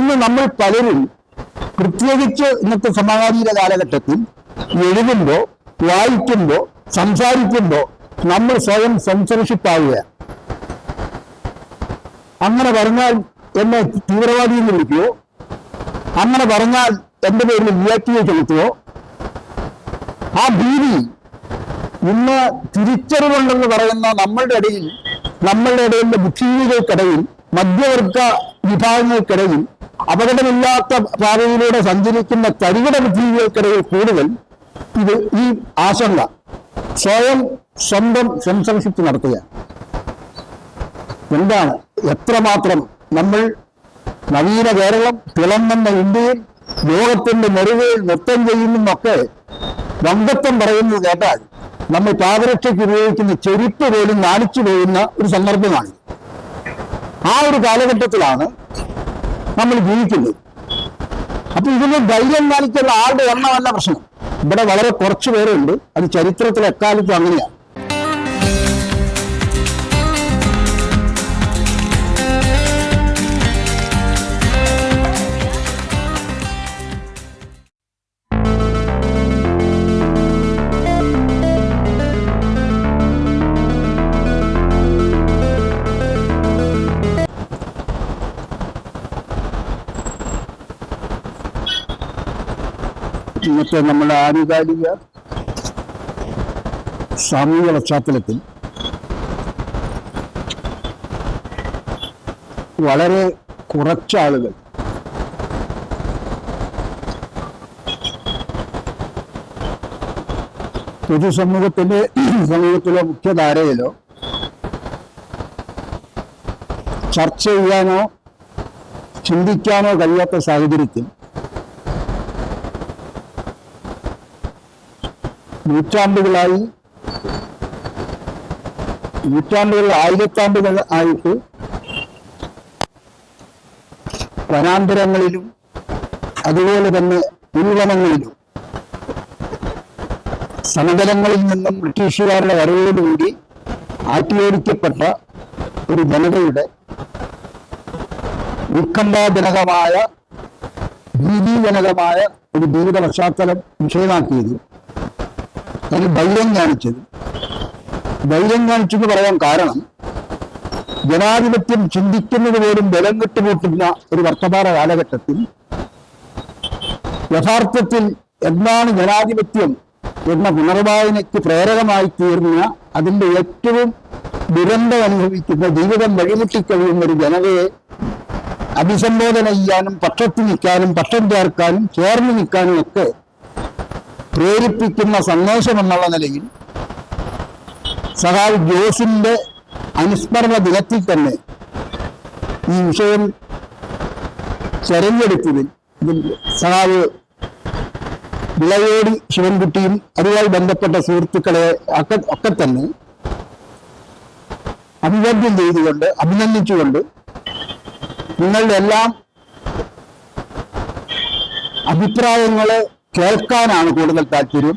ഇന്ന് നമ്മൾ പലരും പ്രത്യേകിച്ച് ഇന്നത്തെ സമകാലീന കാലഘട്ടത്തിൽ എഴുതുമ്പോൾ, വായിക്കുമ്പോൾ, സംസാരിക്കുമ്പോൾ നമ്മൾ സ്വയം സെൻസർഷിപ്പ് ആവുകയാണ്. അങ്ങനെ പറഞ്ഞാൽ എന്നെ തീവ്രവാദി എന്ന് വിളിക്കുകയോ, അങ്ങനെ പറഞ്ഞാൽ എൻ്റെ പേരിൽ വിയാറ്റിയെ ചുമത്തുകയോ, ആ ഭീതി ഇന്ന് തിരിച്ചറിവുണ്ടെന്ന് പറയുന്ന നമ്മളുടെ ഇടയിലെ ബുദ്ധിജീവികൾക്കിടയിൽ, മധ്യവർഗ വിഭാഗങ്ങൾക്കിടയിൽ, അപകടമില്ലാത്ത പാതയിലൂടെ സഞ്ചരിക്കുന്ന തരികിട ബുദ്ധിജീവികൾക്കിടയിൽ കൂടുതൽ ഈ ആശങ്ക, സ്വന്തം സെൻസർഷിപ്പ് നടത്തുക. എന്താണ് എത്രമാത്രം നമ്മൾ നവീന കേരളം, തിളങ്ങുന്ന ഇന്ത്യയിൽ ലോകത്തിന്റെ നെറുകയിൽ നൃത്തം ചെയ്യുന്നൊക്കെ വങ്കത്വം പറയുന്നത് കേട്ടാൽ നമ്മൾ പാദരക്ഷയ്ക്ക് ഉപയോഗിക്കുന്ന ചെരുപ്പ് പോലും നാണിച്ചു പോകുന്ന ഒരു സന്ദർഭമാണ്. ആ ഒരു കാലഘട്ടത്തിലാണ് നമ്മൾ ജീവിക്കുന്നത്. അപ്പൊ ഇതിന് ധൈര്യം കാണിക്കുന്ന ആളുടെ എണ്ണമല്ല പ്രശ്നം. ഇവിടെ വളരെ കുറച്ചു പേരുണ്ട്. അത് ചരിത്രത്തിൽ എക്കാലത്തും അങ്ങനെയാണ്. ഇന്നത്തെ നമ്മുടെ ആനുകാലിക സാമൂഹിക പശ്ചാത്തലത്തിൽ വളരെ കുറച്ചാളുകൾ സമൂഹത്തിലെ മുഖ്യധാരയിലോ ചർച്ച ചെയ്യാനോ ചിന്തിക്കാനോ കഴിയാത്ത സാഹചര്യത്തിൽ നൂറ്റാണ്ടുകൾ, ആയിരത്താണ്ടുകൾ ആയിട്ട് വനാന്തരങ്ങളിലും അതുപോലെ തന്നെ ഉൾവനങ്ങളിലും സമതലങ്ങളിൽ നിന്നും ബ്രിട്ടീഷുകാരുടെ വരവോടുകൂടി ആട്ടിയോടിക്കപ്പെട്ട ഒരു ജനതയുടെ ഉത്കണ്ഠാജനകമായ, ഭീതിജനകമായ ഒരു ജീവിത പശ്ചാത്തലം വിഷയമാക്കിയത്, അതിന് ധൈര്യം കാണിച്ചെന്ന് പറയാൻ കാരണം, ജനാധിപത്യം ചിന്തിക്കുന്നത് പോലും ബലം കെട്ടുകൂട്ടുന്ന ഒരു വർത്തമാന കാലഘട്ടത്തിൽ യഥാർത്ഥത്തിൽ എന്താണ് ജനാധിപത്യം എന്ന പുനർവായനയ്ക്ക് പ്രേരകമായി തീർന്ന, അതിൻ്റെ ഏറ്റവും ദുരന്തം അനുഭവിക്കുന്ന, ജീവിതം വഴിമുട്ടിക്കഴിയുന്ന ഒരു ജനതയെ അഭിസംബോധന ചെയ്യാനും പക്ഷത്ത് നിൽക്കാനും പക്ഷം ചേർക്കാനും ചേർന്ന് നിൽക്കാനും ഒക്കെ പ്രേരിപ്പിക്കുന്ന സന്ദേശം എന്നുള്ള നിലയിൽ സഖാവ് ജോസിന്റെ അനുസ്മരണ ദിനത്തിൽ തന്നെ ഈ വിഷയം തെരഞ്ഞെടുത്തതിൽ സഖാവ് വിളയോടി ശിവൻകുട്ടിയും അതുമായി ബന്ധപ്പെട്ട സുഹൃത്തുക്കളെ ഒക്കെ തന്നെ അഭിവാദ്യം ചെയ്തുകൊണ്ട്, അഭിനന്ദിച്ചുകൊണ്ട്, നിങ്ങളുടെ എല്ലാം അഭിപ്രായങ്ങളെ കേൾക്കാനാണ് കൂടുതൽ താല്പര്യം.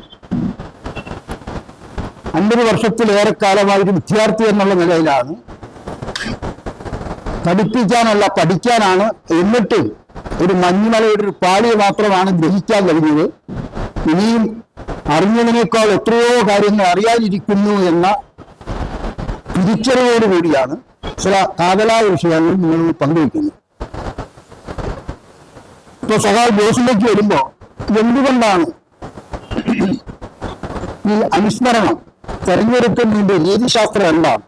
50 വർഷത്തിലേറെക്കാലമായി ഒരു വിദ്യാർത്ഥി എന്നുള്ള നിലയിലാണ്, പഠിക്കാനാണ്. എന്നിട്ട് ഒരു മഞ്ഞുമലയുടെ ഒരു പാളി മാത്രമാണ് ഗ്രഹിക്കാൻ കഴിഞ്ഞത്. ഇനിയും അറിഞ്ഞതിനേക്കാൾ എത്രയോ കാര്യങ്ങൾ അറിയാനിരിക്കുന്നു എന്ന തിരിച്ചറിവോടുകൂടിയാണ് ചില കാതലായ വിഷയങ്ങൾ നിങ്ങൾ പങ്കുവയ്ക്കുന്നത്. ഇപ്പൊ സഖാവ് ജോസിലേക്ക് വരുമ്പോ എന്തുകൊണ്ടാണ് ഈ അനുസ്മരണം തെരഞ്ഞെടുക്കുന്നതിന്റെ രീതിശാസ്ത്രം എന്താണ്?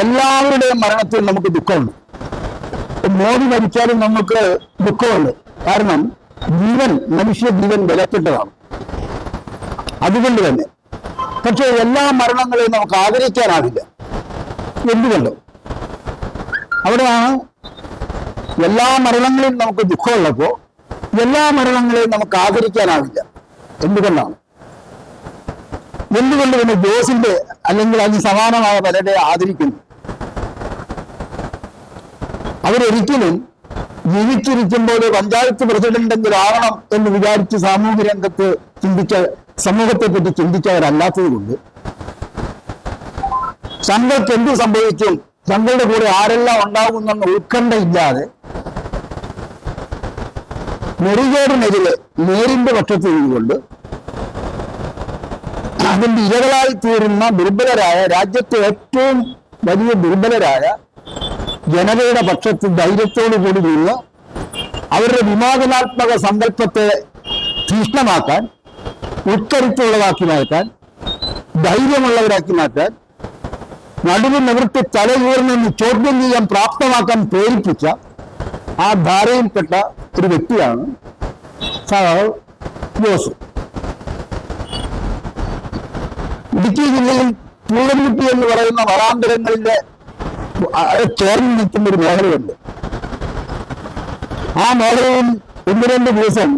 എല്ലാവരുടെയും മരണത്തിൽ നമുക്ക് ദുഃഖമുണ്ട്. മോദി മരിച്ചാലും നമുക്ക് ദുഃഖമുണ്ട്. കാരണം മനുഷ്യ ജീവൻ വിലപ്പെട്ടതാണ്. അതുകൊണ്ട് തന്നെ പക്ഷെ എല്ലാ മരണങ്ങളെയും നമുക്ക് ആദരിക്കാനാവില്ല. എന്തുകൊണ്ട്? അവിടെയാണ് എല്ലാ മരണങ്ങളെയും നമുക്ക് ദുഃഖമുള്ളപ്പോ എല്ലാ മരണങ്ങളെയും നമുക്ക് ആദരിക്കാനാവില്ല. എന്തുകൊണ്ട് പിന്നെ ജോസിന്റെ അല്ലെങ്കിൽ അതിന് സമാനമായ പലരെ ആദരിക്കുന്നു? അവരൊരിക്കലും ജീവിച്ചിരിക്കുമ്പോൾ പഞ്ചായത്ത് പ്രസിഡന്റെങ്കിലാവണം എന്ന് വിചാരിച്ച് സാമൂഹ്യ രംഗത്ത് സമൂഹത്തെ പറ്റി ചിന്തിച്ചവരല്ലാത്തത് കൊണ്ട് തങ്ങൾക്ക് എന്ത് സംഭവിക്കും, തങ്ങളുടെ കൂടെ ആരെല്ലാം ഉണ്ടാകുമെന്ന ഉത്കണ്ഠയില്ലാതെ നെറികേടിനെതിരെ നേരിന്റെ പക്ഷത്ത് നിന്നുകൊണ്ട് അതിന്റെ ഇരകളായി തീരുന്ന ദുർബലരായ, രാജ്യത്തെ ഏറ്റവും വലിയ ദുർബലരായ ജനതയുടെ പക്ഷത്ത് ധൈര്യത്തോടു കൂടി നിന്ന് അവരുടെ വിമോചനാത്മക സങ്കല്പത്തെ തീഷ്ണമാക്കാൻ, ഉൾക്കരുത്തുള്ളതാക്കി മാറ്റാൻ, ധൈര്യമുള്ളവരാക്കി മാറ്റാൻ, നടുവ് നിവൃത്തി തലയൂർന്ന് ചോദ്യം ചെയ്യാൻ പ്രാപ്തമാക്കാൻ പ്രേരിപ്പിച്ച ആ ധാരയിൽപ്പെട്ട ഒരു വ്യക്തിയാണ് സഖാവ് ജോസ്. ഇടുക്കി ജില്ലയിൽ പൂളൻകുട്ടി എന്ന് പറയുന്ന വരാന്തരങ്ങളിലെ ചേർന്ന് നിൽക്കുന്ന ഒരു മേഖലയുണ്ട്. ആ മേഖലയിൽ 1-2 ദിവസം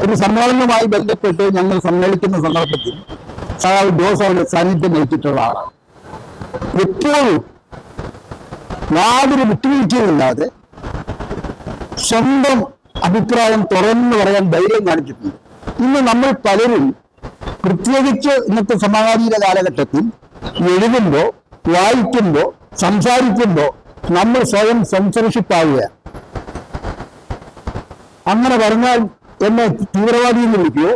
ഒരു സമ്മേളനവുമായി ബന്ധപ്പെട്ട് ഞങ്ങൾ സമ്മേളിക്കുന്ന സന്ദർഭത്തിൽ സഖാവ് ജോസ് അവരുടെ സാന്നിധ്യം നയിച്ചിട്ടുള്ള ആളാണ്. എപ്പോഴും യാതൊരു വിട്ടുവീഴ്ചയുമില്ലാതെ സ്വന്തം അഭിപ്രായം തുറന്നു പറയാൻ ധൈര്യം കാണിച്ചിട്ടുണ്ട്. ഇന്ന് നമ്മൾ പലരും, പ്രത്യേകിച്ച് ഇന്നത്തെ സമകാലീന കാലഘട്ടത്തിൽ എഴുതുമ്പോൾ, വായിക്കുമ്പോൾ, സംസാരിക്കുമ്പോൾ നമ്മൾ സ്വയം സെൻസർഷിപ്പ് ആവുകയാണ്. അങ്ങനെ പറഞ്ഞാൽ എന്നെ തീവ്രവാദി എന്ന് വിളിക്കുകയോ,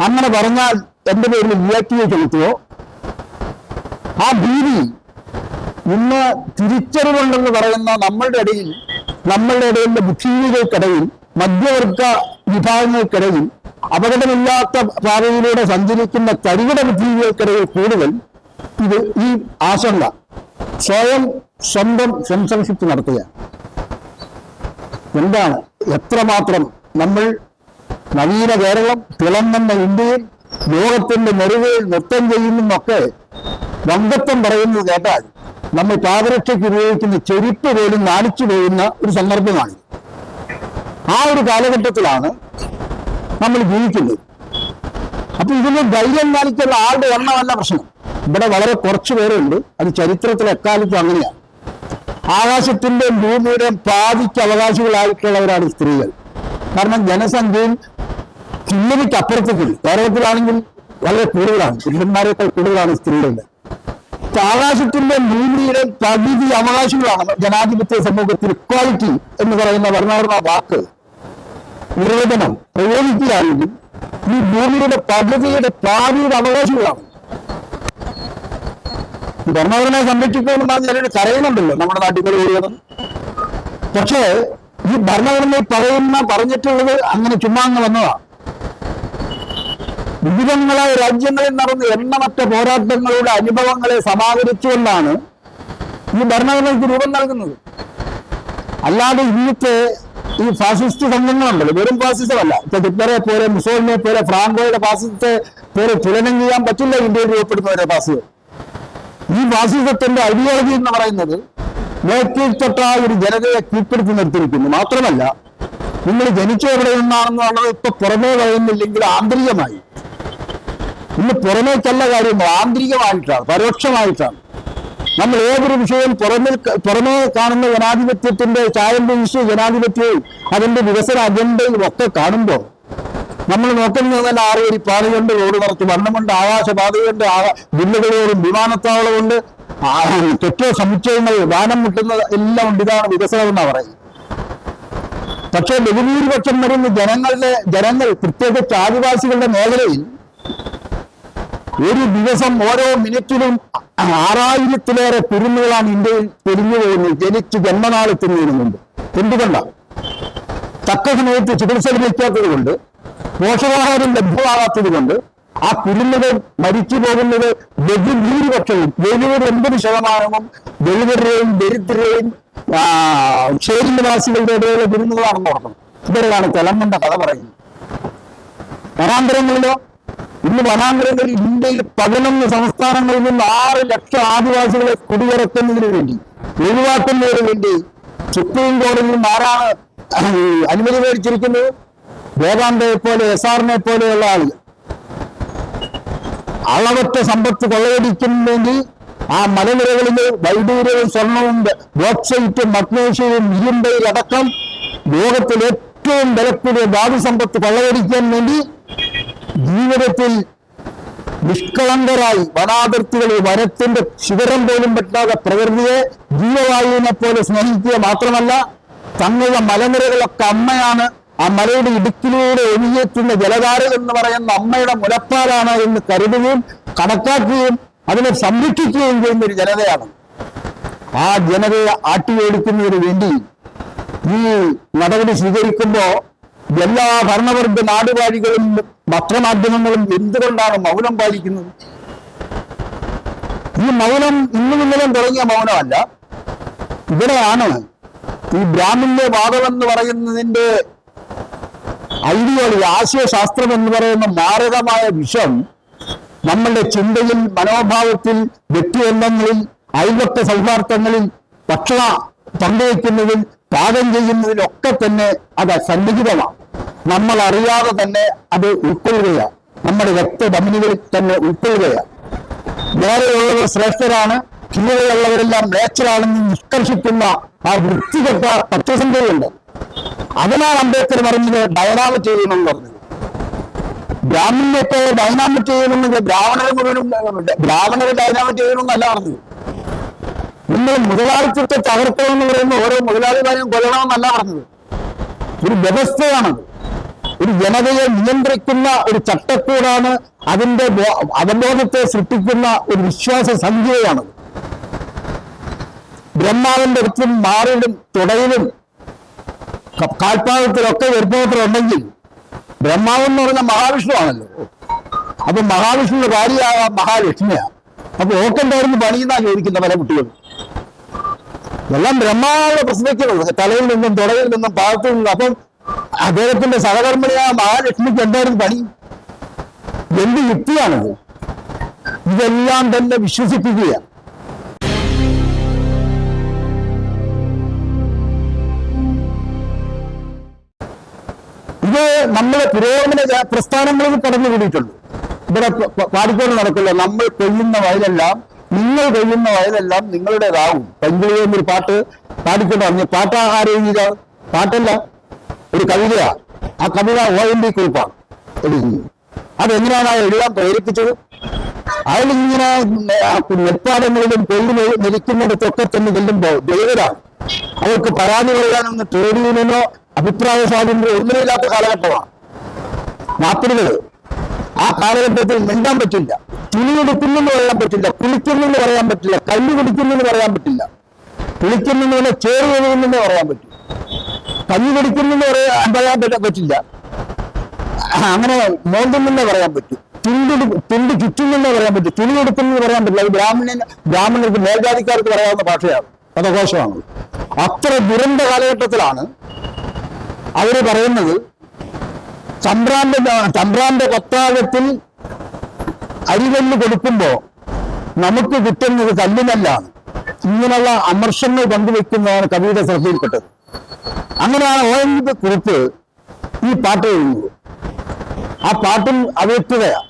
അങ്ങനെ പറഞ്ഞാൽ എന്റെ പേരിൽ വിയാക്തിയെ ചെലുത്തുകയോ, ആ ഭീതി ഇന്ന് തിരിച്ചറിവുണ്ടെന്ന് പറയുന്ന നമ്മളുടെ ഇടയിലെ ബുദ്ധിജീവികൾക്കിടയിൽ, മധ്യവർഗ വിഭാഗങ്ങൾക്കിടയിൽ, അപകടമില്ലാത്ത പാതയിലൂടെ സഞ്ചരിക്കുന്ന തരികിട ബുദ്ധിജീവികൾക്കിടയിൽ കൂടുതൽ ഈ ആശങ്ക സ്വന്തം സെൻസർഷിപ്പ് നടത്തുകയാണ്. എന്താണ് എത്രമാത്രം നമ്മൾ നവീന കേരളം, തിളങ്ങുന്ന ഇന്ത്യയിൽ ലോകത്തിന്റെ നെറുകയിൽ നൃത്തം ചെയ്യുന്നൊക്കെ വങ്കത്വം പറയുന്നത് കേട്ടാൽ നമ്മൾ പാദരക്ഷയ്ക്ക് ഉപയോഗിക്കുന്ന ചെരുപ്പ് പോലും നാണിച്ചു പോകുന്ന ഒരു സന്ദർഭമാണ്. ആ ഒരു കാലഘട്ടത്തിലാണ് നമ്മൾ ജീവിക്കുന്നത്. അപ്പൊ ഇതിന് ധൈര്യം കാണിക്കുന്ന ആളുടെ എണ്ണമല്ല പ്രശ്നം. ഇവിടെ വളരെ കുറച്ചു പേരുണ്ട്. അത് ചരിത്രത്തിൽ എക്കാലത്തും അങ്ങനെയാണ്. ആകാശത്തിന്റെ ഭൂമിയുടെയും പാതിക്ക് അവകാശികളായിട്ടുള്ളവരാണ് സ്ത്രീകൾ. കാരണം ജനസംഖ്യയിൽ തുല്യതയ്ക്ക് അപ്പുറത്തേക്കില്ല. കേരളത്തിലാണെങ്കിൽ വളരെ കൂടുതലാണ്, പുരുഷന്മാരെക്കാൾ കൂടുതലാണ് സ്ത്രീകളുടെ. ആകാശത്തിന്റെ ഭൂമിയുടെ പകുതി അവകാശികളാണ് ജനാധിപത്യ സമൂഹത്തിൽ. ഇക്വാലിറ്റി എന്ന് പറയുന്ന ഭരണഘടനാ വാക്ക് നിർവചനം പ്രയോഗിക്കുകയാണെങ്കിൽ ഈ ഭൂമിയുടെ പകുതിയുടെ പാതിയുടെ അവകാശികളാണ്. ഭരണഘടനയെ സംരക്ഷിക്കണമെന്നാണ് ഞാനൊരു കരയുന്നുണ്ടല്ലോ നമ്മുടെ നാട്ടിൽ കൂടിയത്. പക്ഷേ ഈ ഭരണഘടനയിൽ പറഞ്ഞിട്ടുള്ളത് അങ്ങനെ ചുമ്മാ അങ്ങ് വന്നതാണ്. വിവിധങ്ങളായ രാജ്യങ്ങളിൽ നടന്ന എണ്ണമറ്റ പോരാട്ടങ്ങളുടെ അനുഭവങ്ങളെ സമാഹരിച്ചുകൊണ്ടാണ് ഈ ഭരണഘടനയ്ക്ക് രൂപം നൽകുന്നത്. അല്ലാതെ ഇന്നത്തെ ഈ ഫാസിസ്റ്റ് സംഘങ്ങളുണ്ടല്ലോ, വെറും ഫാസിസമല്ല. ഇപ്പൊ ഹിറ്റ്ലറെ പോലെ, മുസോളിനെ പോലെ, ഫ്രാങ്കോയുടെ ഫാസിസത്തെ പോലെ തുലനം ചെയ്യാൻ പറ്റില്ല ഇന്ത്യയിൽ രൂപപ്പെടുന്നവരെ ഫാസിസം. ഈ ഫാസിസത്തിന്റെ ഐഡിയോളജി എന്ന് പറയുന്നത് നേറ്റിൽ തൊട്ടായ ഒരു ജനതയെ കീഴ്പ്പെടുത്തി നിർത്തിയിരിക്കുന്നു. മാത്രമല്ല, നിങ്ങൾ ജനിച്ച എവിടെ നിന്നാണെന്നുള്ളത് ഇപ്പൊ പുറമേ പറയുന്നില്ലെങ്കിൽ ആന്തരികമായി, ഇന്ന് പുറമേക്കല്ല കാര്യങ്ങൾ, ആന്തരികമായിട്ടാണ്, പരോക്ഷമായിട്ടാണ്. നമ്മൾ ഏതൊരു വിഷയം പുറമേ കാണുന്ന ജനാധിപത്യത്തിന്റെ ചായം വീശി ജനാധിപത്യവും അതിന്റെ വികസന അജണ്ടയും ഒക്കെ കാണുമ്പോൾ നമ്മൾ നോക്കുന്നത് തന്നെ 6 വരി പാതയുണ്ട്, റോഡ് കുറച്ച് വണ്ണമുണ്ട്, ആകാശപാതയുണ്ട്, ജില്ലകളോടും വിമാനത്താവളമുണ്ട്, കെട്ടിട സമുച്ചയങ്ങൾ, വാനം മുട്ടുന്നത് എല്ലാം ഉണ്ട്. ഇതാണ് വികസനം എന്നാണ് പറയുന്നത്. പക്ഷേ ബഹുഭൂരിപക്ഷം വരുന്ന ജനങ്ങൾ പ്രത്യേകിച്ച് ആദിവാസികളുടെ മേഖലയിൽ ഒരു ദിവസം ഓരോ മിനിറ്റിലും 6000-ത്തിലേറെ കുരുന്നുകളാണ് ഇന്ത്യയിൽ പിരിഞ്ഞു പോകുന്നത് ജനിച്ച് ജന്മനാളെത്തുന്നതിന് മുമ്പ്. എന്തുകൊണ്ടാണ്? തക്ക സമയത്ത് ചികിത്സ ലഭിക്കാത്തത് കൊണ്ട്, പോഷകാഹാരം ലഭ്യമാകാത്തത് കൊണ്ട് ആ കുരുന്നുകൾ മരിച്ചു പോകുന്നത് ബഹുഭൂരിപക്ഷവും 70-80% ദളിതരുടെയും ദരിദ്രരെയും ക്ഷേത്രനിവാസികളുടെ ഇടയിലെ കുരുന്നുകളാണെന്ന് ഓർക്കണം. ഇവരാണ് തെലങ്കന്റെ കഥ പറയുന്നത്. വനാന്തരങ്ങളിലോ, ഇന്ന് വനാന്തരങ്ങളിൽ ഇന്ത്യയിൽ 11 സംസ്ഥാനങ്ങളിൽ നിന്ന് 6 ലക്ഷം ആദിവാസികളെ കുടിയിറക്കുന്നതിന് വേണ്ടി, ഒഴിവാക്കുന്നതിന് വേണ്ടി സുപ്രീം കോടതിയിൽ നിന്ന് ആരാണ് അനുമതി മേടിച്ചിരിക്കുന്നത്? വേദാന്തയെ പോലെ, SRനെ പോലെയുള്ള ആളുകൾ. അളവറ്റ സമ്പത്ത് കൊള്ളയടിക്കുന്നതിന് വേണ്ടി ആ മലനിരകളിലെ വൈഡൂര്യവും സ്വർണവും ബോക്സൈറ്റും മഗ്നീഷ്യവും ഇരുമ്പയിലടക്കം ലോകത്തിൽ ഏറ്റവും വിലക്കൂടിയ ധാതുസമ്പത്ത് കൊള്ളയടിക്കാൻ വേണ്ടി ജീവിതത്തിൽ നിഷ്കളങ്കരായി വനാതിർത്തികളിൽ വനത്തിന്റെ ശിഖരം പോലും പറ്റാതെ പ്രകൃതിയെ ജീവവായുവിനെ പോലെ സ്നേഹിക്കുക മാത്രമല്ല, തങ്ങളുടെ മലനിരകളൊക്കെ അമ്മയാണ്, ആ മലയുടെ ഇടുക്കിലൂടെ ഒഴുകിയെത്തുന്ന ജലധാര എന്ന് പറയുന്ന അമ്മയുടെ മുലപ്പാലാണ് എന്ന് കരുതുകയും കണക്കാക്കുകയും അതിനെ സംരക്ഷിക്കുകയും ചെയ്യുന്ന ഒരു ജനതയാണ്. ആ ജനതയെ ആട്ടിയോടിക്കുന്നതിന് വേണ്ടി ഈ നടപടി സ്വീകരിക്കുമ്പോൾ എല്ലാ ഭരണവർഗ നാടുവാഴികളും പത്രമാധ്യമങ്ങളും എന്തുകൊണ്ടാണ് മൗനം പാലിക്കുന്നത്? ഈ മൗനം ഇന്നും ഇന്നലെയും തുടങ്ങിയ മൗനമല്ല. ഇവിടെയാണ് ഈ ബ്രാഹ്മണ്യവാദം എന്ന് പറയുന്നതിന്റെ ഐഡിയോളജി, ആശയശാസ്ത്രം എന്ന് പറയുന്ന മാരകമായ വിഷം നമ്മളുടെ ചിന്തയിൽ, മനോഭാവത്തിൽ, വ്യക്തിബന്ധങ്ങളിൽ, അയൽപക്ക സൗഹാർദ്ദങ്ങളിൽ, ഭക്ഷണ പങ്കുവയ്ക്കുന്നതിൽ, പാകം ചെയ്യുന്നതിലൊക്കെ തന്നെ അത് സന്നിഹിതമാണ്. നമ്മൾ അറിയാതെ തന്നെ അത് ഉൾക്കൊള്ളുകയാണ്, നമ്മുടെ രക്തധമനികളിൽ തന്നെ ഉൾക്കൊള്ളുകയാണ്. നേരെയുള്ളവർ ശ്രേഷ്ഠരാണ്, കീഴെയുള്ളവരെല്ലാം നേച്ചറാണെന്ന് നിഷ്കർഷിക്കുന്ന ആ വൃത്തികെട്ട തത്വസന്ധയുണ്ട്. അതിനാണ് അംബേദ്കർ പറഞ്ഞത് ഡൈനാമിക് ചെയ്യണമെന്ന് പറഞ്ഞത്. ബ്രാഹ്മണ്യത്തെ ഡൈനാമിക് ചെയ്യണമെന്ന് ബ്രാഹ്മണരെ ഡൈനാമിക് ചെയ്യണമെന്നല്ല പറഞ്ഞത്. നിങ്ങൾ മുതലാളിത്തത്തെ തകർക്കണമെന്ന് പറയുന്ന ഓരോ മുതലാളിമാരെയും കൊല്ലണമെന്നല്ല പറഞ്ഞത്. ഒരു വ്യവസ്ഥയാണത്. ഒരു ജനതയെ നിയന്ത്രിക്കുന്ന ഒരു ചട്ടക്കൂടാണ്. അതിന്റെ അവബോധത്തെ സൃഷ്ടിക്കുന്ന ഒരു വിശ്വാസ സംഖ്യയാണത്. ബ്രഹ്മാവിന്റെ അടുത്തും മാറിലും തുടയിലും കാൽപ്പാദത്തിലൊക്കെ ഗർഭോത്രമുണ്ടെങ്കിൽ ബ്രഹ്മാവ് എന്ന് പറഞ്ഞ മഹാവിഷ്ണു ആണല്ലോ. അപ്പൊ മഹാവിഷ്ണുവിന്റെ ഭാര്യയായ മഹാലക്ഷ്മിയാണ്. അപ്പൊ ഓക്കെന്തായിരുന്നു പണിയെന്നാ ചോദിക്കുന്ന പല കുട്ടികളും. എല്ലാം ബ്രഹ്മാവിനെ പ്രസവിക്കുന്നത്, തലയിൽ നിന്നും തുടയിൽ നിന്നും പാദത്തിൽ നിന്നും. അപ്പം അദ്ദേഹത്തിന്റെ സഹകർമ്മിണിയായ മഹാലക്ഷ്മിക്ക് എന്തായിരുന്നു പണി? എന്ത് യുക്തിയാണത്? ഇതെല്ലാം തന്നെ വിശ്വസിപ്പിക്കുകയാണ്. ഇത് നമ്മളെ പുരോഗമന പ്രസ്ഥാനങ്ങളിൽ കടന്നുകൂടിയിട്ടുണ്ട്. ഇവിടെ പാടിക്കൊണ്ട് നടക്കില്ല. നമ്മൾ കൊയ്യുന്ന വയലെല്ലാം, നിങ്ങൾ കൊയ്യുന്ന വയലെല്ലാം നിങ്ങളുടേതാവും. പെൺകുളിയെ എന്നൊരു പാട്ട് പാടിക്കൊണ്ട് പറഞ്ഞു. പാട്ട് ആരെഴുതിയ പാട്ടല്ല, ഒരു കവിതയാ. ആ കവിത ONV കുറിപ്പാണ് എഴുതുന്നത്. അതെങ്ങനെയാണ് എഴുതാൻ പ്രേരിപ്പിച്ചത്? അയാളിങ്ങനെ നെൽപ്പാടങ്ങളിലും കൊയ്തു നിൽക്കുന്നിടത്തൊക്കെ തന്നെ ചെല്ലുമ്പോൾ ദൈവരാണ്. അവർക്ക് പരാതി പറയാനൊന്ന് ട്രേഡ് യൂണിയനോ അഭിപ്രായ സ്വാതന്ത്ര്യം ഒന്നുമില്ലാത്ത കാലഘട്ടമാണ് 40-കൾ. ആ കാലഘട്ടത്തിൽ മിണ്ടാൻ പറ്റില്ല, തുണി എടുക്കുന്നെന്ന് പറയാൻ പറ്റില്ല, കുളിക്കുന്നെന്ന് പറയാൻ പറ്റില്ല, കല്ല് കുടിക്കുന്നെന്ന് പറയാൻ പറ്റില്ല, കുളിക്കുന്നെന്ന് ചോറ് കഴുകുന്നെന്ന് പറയാൻ പറ്റും, കഞ്ഞി കുടിക്കുന്നെന്ന് പറയാൻ പറ്റില്ല, അങ്ങനെ മോന്തുന്നെന്ന് പറയാൻ പറ്റും, തുണ്ട് ചുറ്റുന്നെന്ന് പറയാൻ പറ്റും, തുണി എടുക്കുന്നെന്ന് പറയാൻ പറ്റില്ല. അത് ബ്രാഹ്മണർക്ക് മേൽജാതിക്കാർക്ക് പറയാവുന്ന ഭാഷയാണ്, പദകോശമാണ്. അത്ര ദുരന്ത കാലഘട്ടത്തിലാണ് അവര് പറയുന്നത് ചമ്പ്രാന്റെ കൊത്താകത്തിൽ അരികല്ല് കൊടുക്കുമ്പോ നമുക്ക് കിട്ടുന്നത് കല്ലുമല്ലാണ്. ഇങ്ങനെയുള്ള അമർഷങ്ങൾ പങ്കുവെക്കുന്നതാണ് കവിയുടെ ശ്രദ്ധയിൽപ്പെട്ടത്. അങ്ങനെയാണ് ONV കുറിപ്പ് ഈ പാട്ട് എഴുതുന്നത്. ആ പാട്ടും അവ്യക്തതയാണ്.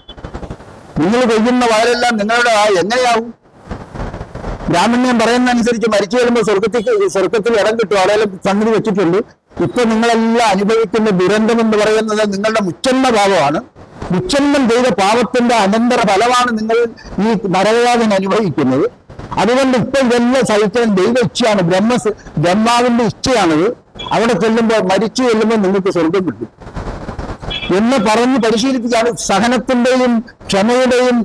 നിങ്ങൾ കൊയ്യുന്ന വയലെല്ലാം നിങ്ങളുടെ എങ്ങനെയാവും? ബ്രാഹ്മണ്യം പറയുന്നതനുസരിച്ച് മരിച്ചു വരുമ്പോൾ സ്വർഗത്തിൽ ഇടം കിട്ടും. അവിടെയെല്ലാം സംഗതി വെച്ചിട്ടുണ്ട്. ഇപ്പൊ നിങ്ങളെല്ലാം അനുഭവിക്കുന്ന ദുരന്തം എന്ന് പറയുന്നത് നിങ്ങളുടെ മുച്ചന്മ ഭാവമാണ്. മുച്ചന്മം ചെയ്ത പാപത്തിന്റെ അനന്തര ഫലമാണ് നിങ്ങൾ ഈ നരകയാതന അനുഭവിക്കുന്നത്. അതുകൊണ്ട് ഇപ്പൊ ഇതെല്ലാം സഹിക്കാൻ ദൈവ ഇച്ഛയാണ്, ബ്രഹ്മാവിന്റെ ഇച്ഛയാണത്. അവിടെ ചെല്ലുമ്പോൾ, മരിച്ചു ചെല്ലുമ്പോൾ നിങ്ങൾക്ക് സ്വർഗം കിട്ടും എന്ന് പറഞ്ഞ് പരിശീലിപ്പിച്ചാണ്. സഹനത്തിന്റെയും ക്ഷമയുടെയും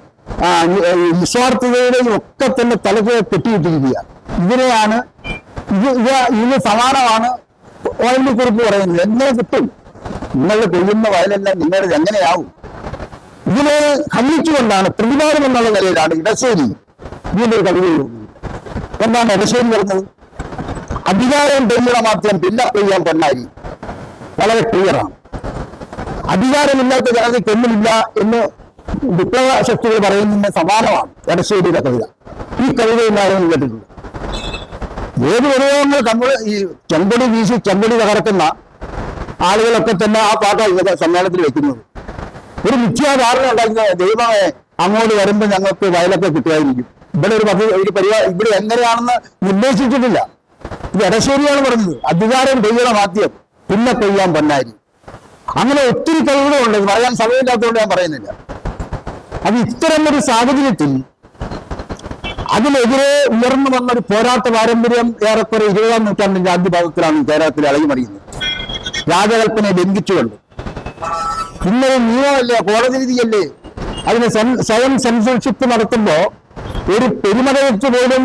നിസ്വാർത്ഥതയുടെയും ഒക്കെ തന്നെ തലക്ക് കെട്ടിയിട്ടിരിക്കുക. ഇതിനെയാണ് ഇതിന് സമാനമാണ് ONV കുറിപ്പ് പറയുന്നത്. എങ്ങനെ കിട്ടും? നിങ്ങളുടെ കൊല്ലുന്ന വയലെല്ലാം നിങ്ങളുടെ എങ്ങനെയാവും? ഇതിനെ ഖണ്ഡിച്ചുകൊണ്ടാണ്, പ്രതിവാദം എന്നുള്ള നിലയിലാണ് ഇടശ്ശേരി ഇതിന്റെ കവിത എഴുതുന്നത്. എന്താണ് ഇടശ്ശേരി പറഞ്ഞത്? അധികാരം പെയ്യണ മാത്രം പില്ല പെയ്യാൻ പൊന്നാരി. വളരെ ക്ലിയറാണ്. അധികാരമില്ലാത്ത ജനതയ്ക്ക് ഒന്നുമില്ല എന്ന് വിപ്ലവ ശക്തികൾ പറയുന്നതിന് സമാനമാണ് എടശ്ശേരിയുടെ കവിത. ഈ കവിത എല്ലാവരും കേട്ടിട്ടുണ്ട്. ഏത് വിധങ്ങൾ നമ്മൾ ഈ ചെങ്കൊടി വീശി ചെങ്കൊടി തകർക്കുന്ന ആളുകളൊക്കെ തന്നെ ആ പാട്ടാണ് സമ്മേളനത്തിൽ വെക്കുന്നത്. ഒരു മിഥ്യാധാരണ ഉണ്ടാക്കുന്ന, ദൈവമേ അങ്ങോട്ട് വരുമ്പോൾ ഞങ്ങൾക്ക് വയലൊക്കെ കിട്ടുമായിരിക്കും. ഇവിടെ ഒരു പരിപാടി ഇവിടെ എങ്ങനെയാണെന്ന് നിർദ്ദേശിച്ചിട്ടില്ല. ഇത് എടശ്ശേരിയാണ് പറഞ്ഞത്. അധികാരം പെയ്യണം ആദ്യം, പിന്നെ പെയ്യാൻ പൊന്നാരി. അങ്ങനെ ഒത്തിരി കഴിവുകളുണ്ട്. പറയാൻ സമയമില്ലാത്തതുകൊണ്ട് ഞാൻ പറയുന്നില്ല. അത് ഇത്തരം ഒരു സാഹചര്യത്തിൽ അതിനെതിരെ ഉയർന്നു വന്നൊരു പോരാട്ട പാരമ്പര്യം ഏറെക്കുറെ 20-ാം നൂറ്റാണ്ടിന്റെ ആദ്യ ഭാഗത്തിലാണ് കേരളത്തിൽ ഇളകി മറിയുന്നത്. രാജകൽപ്പനയെ ലംഘിച്ചുകൊണ്ട്. ഇന്നൊരു നിയമമല്ലേ, കോടതി വിധിയല്ലേ, അതിന് സ്വയം സെൻസർഷിപ്പ് നടത്തുമ്പോൾ ഒരു പെരുമഴയ്ക്ക് പോലും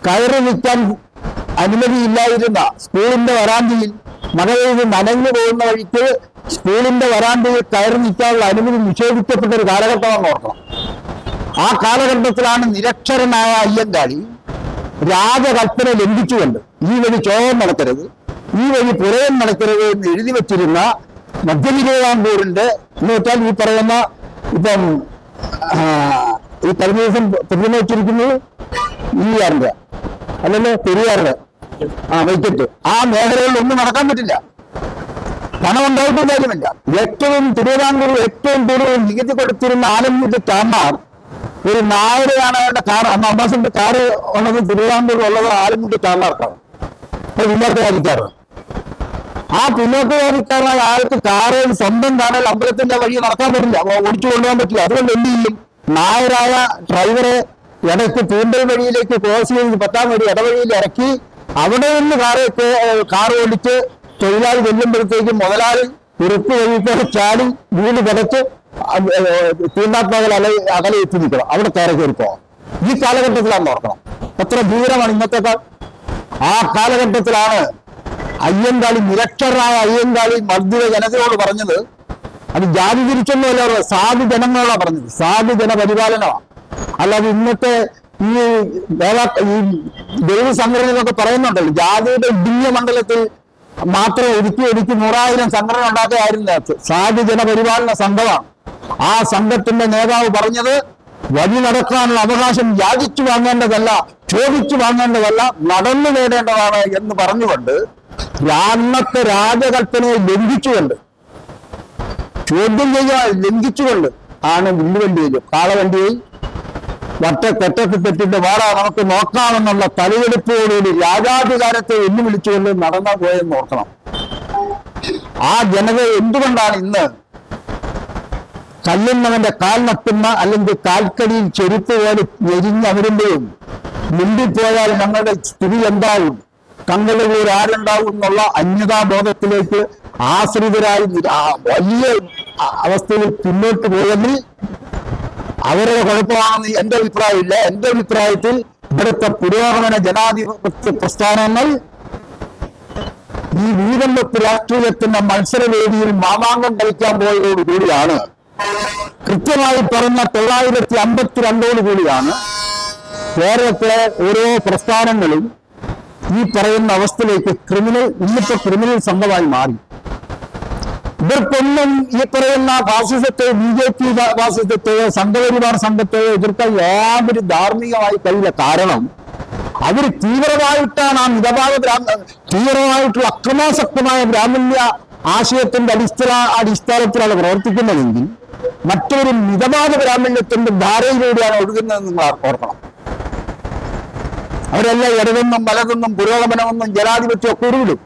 കയറി നിൽക്കാൻ അനുമതിയില്ലായിരുന്ന സ്കൂളിന്റെ വരാന്തയിൽ മഴ പെയ്ത് നനഞ്ഞു പോകുന്ന വഴിക്ക് സ്കൂളിന്റെ വരാന്തയിൽ കയറി നിൽക്കാനുള്ള അനുമതി നിഷേധിക്കപ്പെട്ട ഒരു കാലഘട്ടമാണെന്ന് ഓർക്കണം. ആ കാലഘട്ടത്തിലാണ് നിരക്ഷരനായ അയ്യങ്കാളി രാജകൽപ്പന ലംഘിച്ചുകൊണ്ട് ഈ വഴി ചോളം നടക്കരുത്, ഈ വഴി പുരയം നടക്കരുത് എന്ന് എഴുതി വെച്ചിരുന്ന മധ്യതിരുവിതാംകൂറിന്റെ എന്ന് വെച്ചാൽ ഈ പറയുന്ന ഇപ്പം ഈ കഴിഞ്ഞ ദിവസം പ്രതിമ വെച്ചിരിക്കുന്നത് ഈയാറിന്റെ അല്ലല്ലോ പെരിയാറിന്റെ വൈക്കറ്റ്, ആ മേഖലകളിൽ ഒന്നും നടക്കാൻ പറ്റില്ല. പണം ഉണ്ടായിട്ടും കാര്യമില്ല. തിരുവിതാംകൂർ ഏറ്റവും കൂടുതൽ നികുതി കൊടുത്തിരുന്ന ആലംകുട്ടി കാർമാർ ഒരു നായരെയാണ് അവരുടെ കാർ, അന്ന് അംബാസിന്റെ കാറ് ഉള്ളത് തിരുവിതാംകൂർ ഉള്ളത് ആലംകുട്ടി കാർമാർക്കാണ്, പിന്നോട്ടുകാരിക്കാറ്. ആ പിന്നോട്ടുകാരിക്കാരായ ആൾക്ക് കാറ് സ്വന്തം കാറിൽ അമ്പലത്തിന്റെ വഴി നടക്കാൻ പറ്റില്ല, ഓടിച്ചു കൊണ്ടുപോകാൻ പറ്റില്ല. അതുകൊണ്ട് എന്ത് ചെയ്യും? നായരായ ഡ്രൈവറെ ഇടയ്ക്ക് പൂന്തൽ വഴിയിലേക്ക് ക്രോസ് ചെയ്ത് 10-ാം വഴി ഇടവഴിയിൽ ഇറക്കി അവിടെ നിന്ന് കാറ് ഓടിച്ച് തൊഴിലാളി ചെല്ലുമ്പോഴത്തേക്കും മുതലാളി ഉറുപ്പ് വഴിക്ക് ചാടി വീട് കിടച്ച് തീണ്ടാത്മകൾ അകലെ എത്തി നിൽക്കണം, അവിടെ കയറി പോകാം. ഈ കാലഘട്ടത്തിലാണ് ഓർക്കണം. എത്ര ദൂരമാണ് ഇന്നത്തേക്കാൾ. ആ കാലഘട്ടത്തിലാണ് അയ്യങ്കാളി, നിരക്ഷരനായ അയ്യങ്കാളി മർദ്ദിത ജനതയോട് പറഞ്ഞത്, അത് ജാതി തിരിച്ചൊന്നുമല്ല, സാധു ജനങ്ങളാണ് പറഞ്ഞത്, സാധു ജനപരിപാലനമാണ്. അല്ലാതെ ഇന്നത്തെ ഈ ദൈവ സംഘടനകളൊക്കെ പറയുന്നുണ്ടല്ലോ, ജാതിയുടെ ഇടുങ്ങിയ മണ്ഡലത്തിൽ മാത്രം ഒതുക്കി 100,000 സംഘടന ഉണ്ടാക്കുകയായിരുന്നു. സാധു ജനപരിപാലന സംഘമാണ്. ആ സംഘത്തിന്റെ നേതാവ് പറഞ്ഞത്, വഴി നടക്കാനുള്ള അവകാശം യാചിച്ചു വാങ്ങേണ്ടതല്ല, ചോദിച്ചു വാങ്ങേണ്ടതല്ല, നടന്നു നേടേണ്ടതാണ് എന്ന് പറഞ്ഞുകൊണ്ട് അന്നത്തെ രാജകൽപ്പനയെ ലംഘിച്ചുകൊണ്ട്, ചോദ്യം ചെയ്യുക ലംഘിച്ചുകൊണ്ട് ആണ് വില്ലുവണ്ടിയിലും കാളവണ്ടിയിൽ കെട്ടിട്ട് വാടാ നമുക്ക് നോക്കാമെന്നുള്ള തലയെടുപ്പോടുകൂടി രാജാധികാരത്തെ വെല്ലുവിളിച്ചുകൊണ്ട് നടന്നു പോയെന്ന് ഓർക്കണം. ആ ജനത എന്തുകൊണ്ടാണ് ഇന്ന് കല്ലുന്നവന്റെ കാൽ നട്ടുന്ന അല്ലെങ്കിൽ കാൽക്കടിയിൽ ചെരുപ്പ് പോലെ ഞെരിഞ്ഞവരുമ്പോഴും മുമ്പിപ്പോയാൽ ഞങ്ങളുടെ സ്ഥിതി എന്താവും, തങ്ങളുടെ പേര് ആരുണ്ടാവും എന്നുള്ള അന്യതാബോധത്തിലേക്ക് ആശ്രിതരായി വലിയ അവസ്ഥയിൽ പിന്നോട്ട് പോയെങ്കിൽ അവരുടെ കുഴപ്പമാണെന്ന് എന്റെ അഭിപ്രായമില്ല. എന്റെ അഭിപ്രായത്തിൽ ഇവിടുത്തെ പുരോഗമന ജനാധിപത്യ പ്രസ്ഥാനങ്ങൾ ഈ വീരമ്പത്ത് രാഷ്ട്രീയത്തിന്റെ മത്സരവേദിയിൽ മാമാങ്കം കളിക്കാൻ പോയതോടുകൂടിയാണ്, കൃത്യമായി പറഞ്ഞ 952 കൂടിയാണ് കേരളത്തിലെ ഓരോ പ്രസ്ഥാനങ്ങളും ഈ പറയുന്ന അവസ്ഥയിലേക്ക് ഇന്നത്തെ ക്രിമിനൽ സംഘമായി മാറി. ഇവർക്കൊന്നും ഈ പറയുന്ന ഫാസിസത്തെ, BJP ഫാസിസത്തെയോ സംഘപരിവാർ സംഘത്തെയോ എതിർക്കാൻ യാതൊരു ധാർമ്മികമായി കഴിയില്ല. കാരണം അവർ തീവ്രമായിട്ടാണ് ആ തീവ്രമായിട്ടുള്ള അക്രമാസക്തമായ ബ്രാഹ്മണ്യ ആശയത്തിന്റെ അടിസ്ഥാനത്തിലാണ് പ്രവർത്തിക്കുന്നതെങ്കിൽ മറ്റൊരു മിതവാദ ബ്രാഹ്മണ്യത്തിന്റെ ധാരയിലൂടെയാണ് ഒഴുകുന്നതെന്ന് നിങ്ങൾ ഓർക്കണം. അവരെല്ലാം ഇടതെന്നും വലതെന്നും പുരോഗമനമെന്നും ജനാധിപത്യം ഒക്കെ ഉരുവിടും.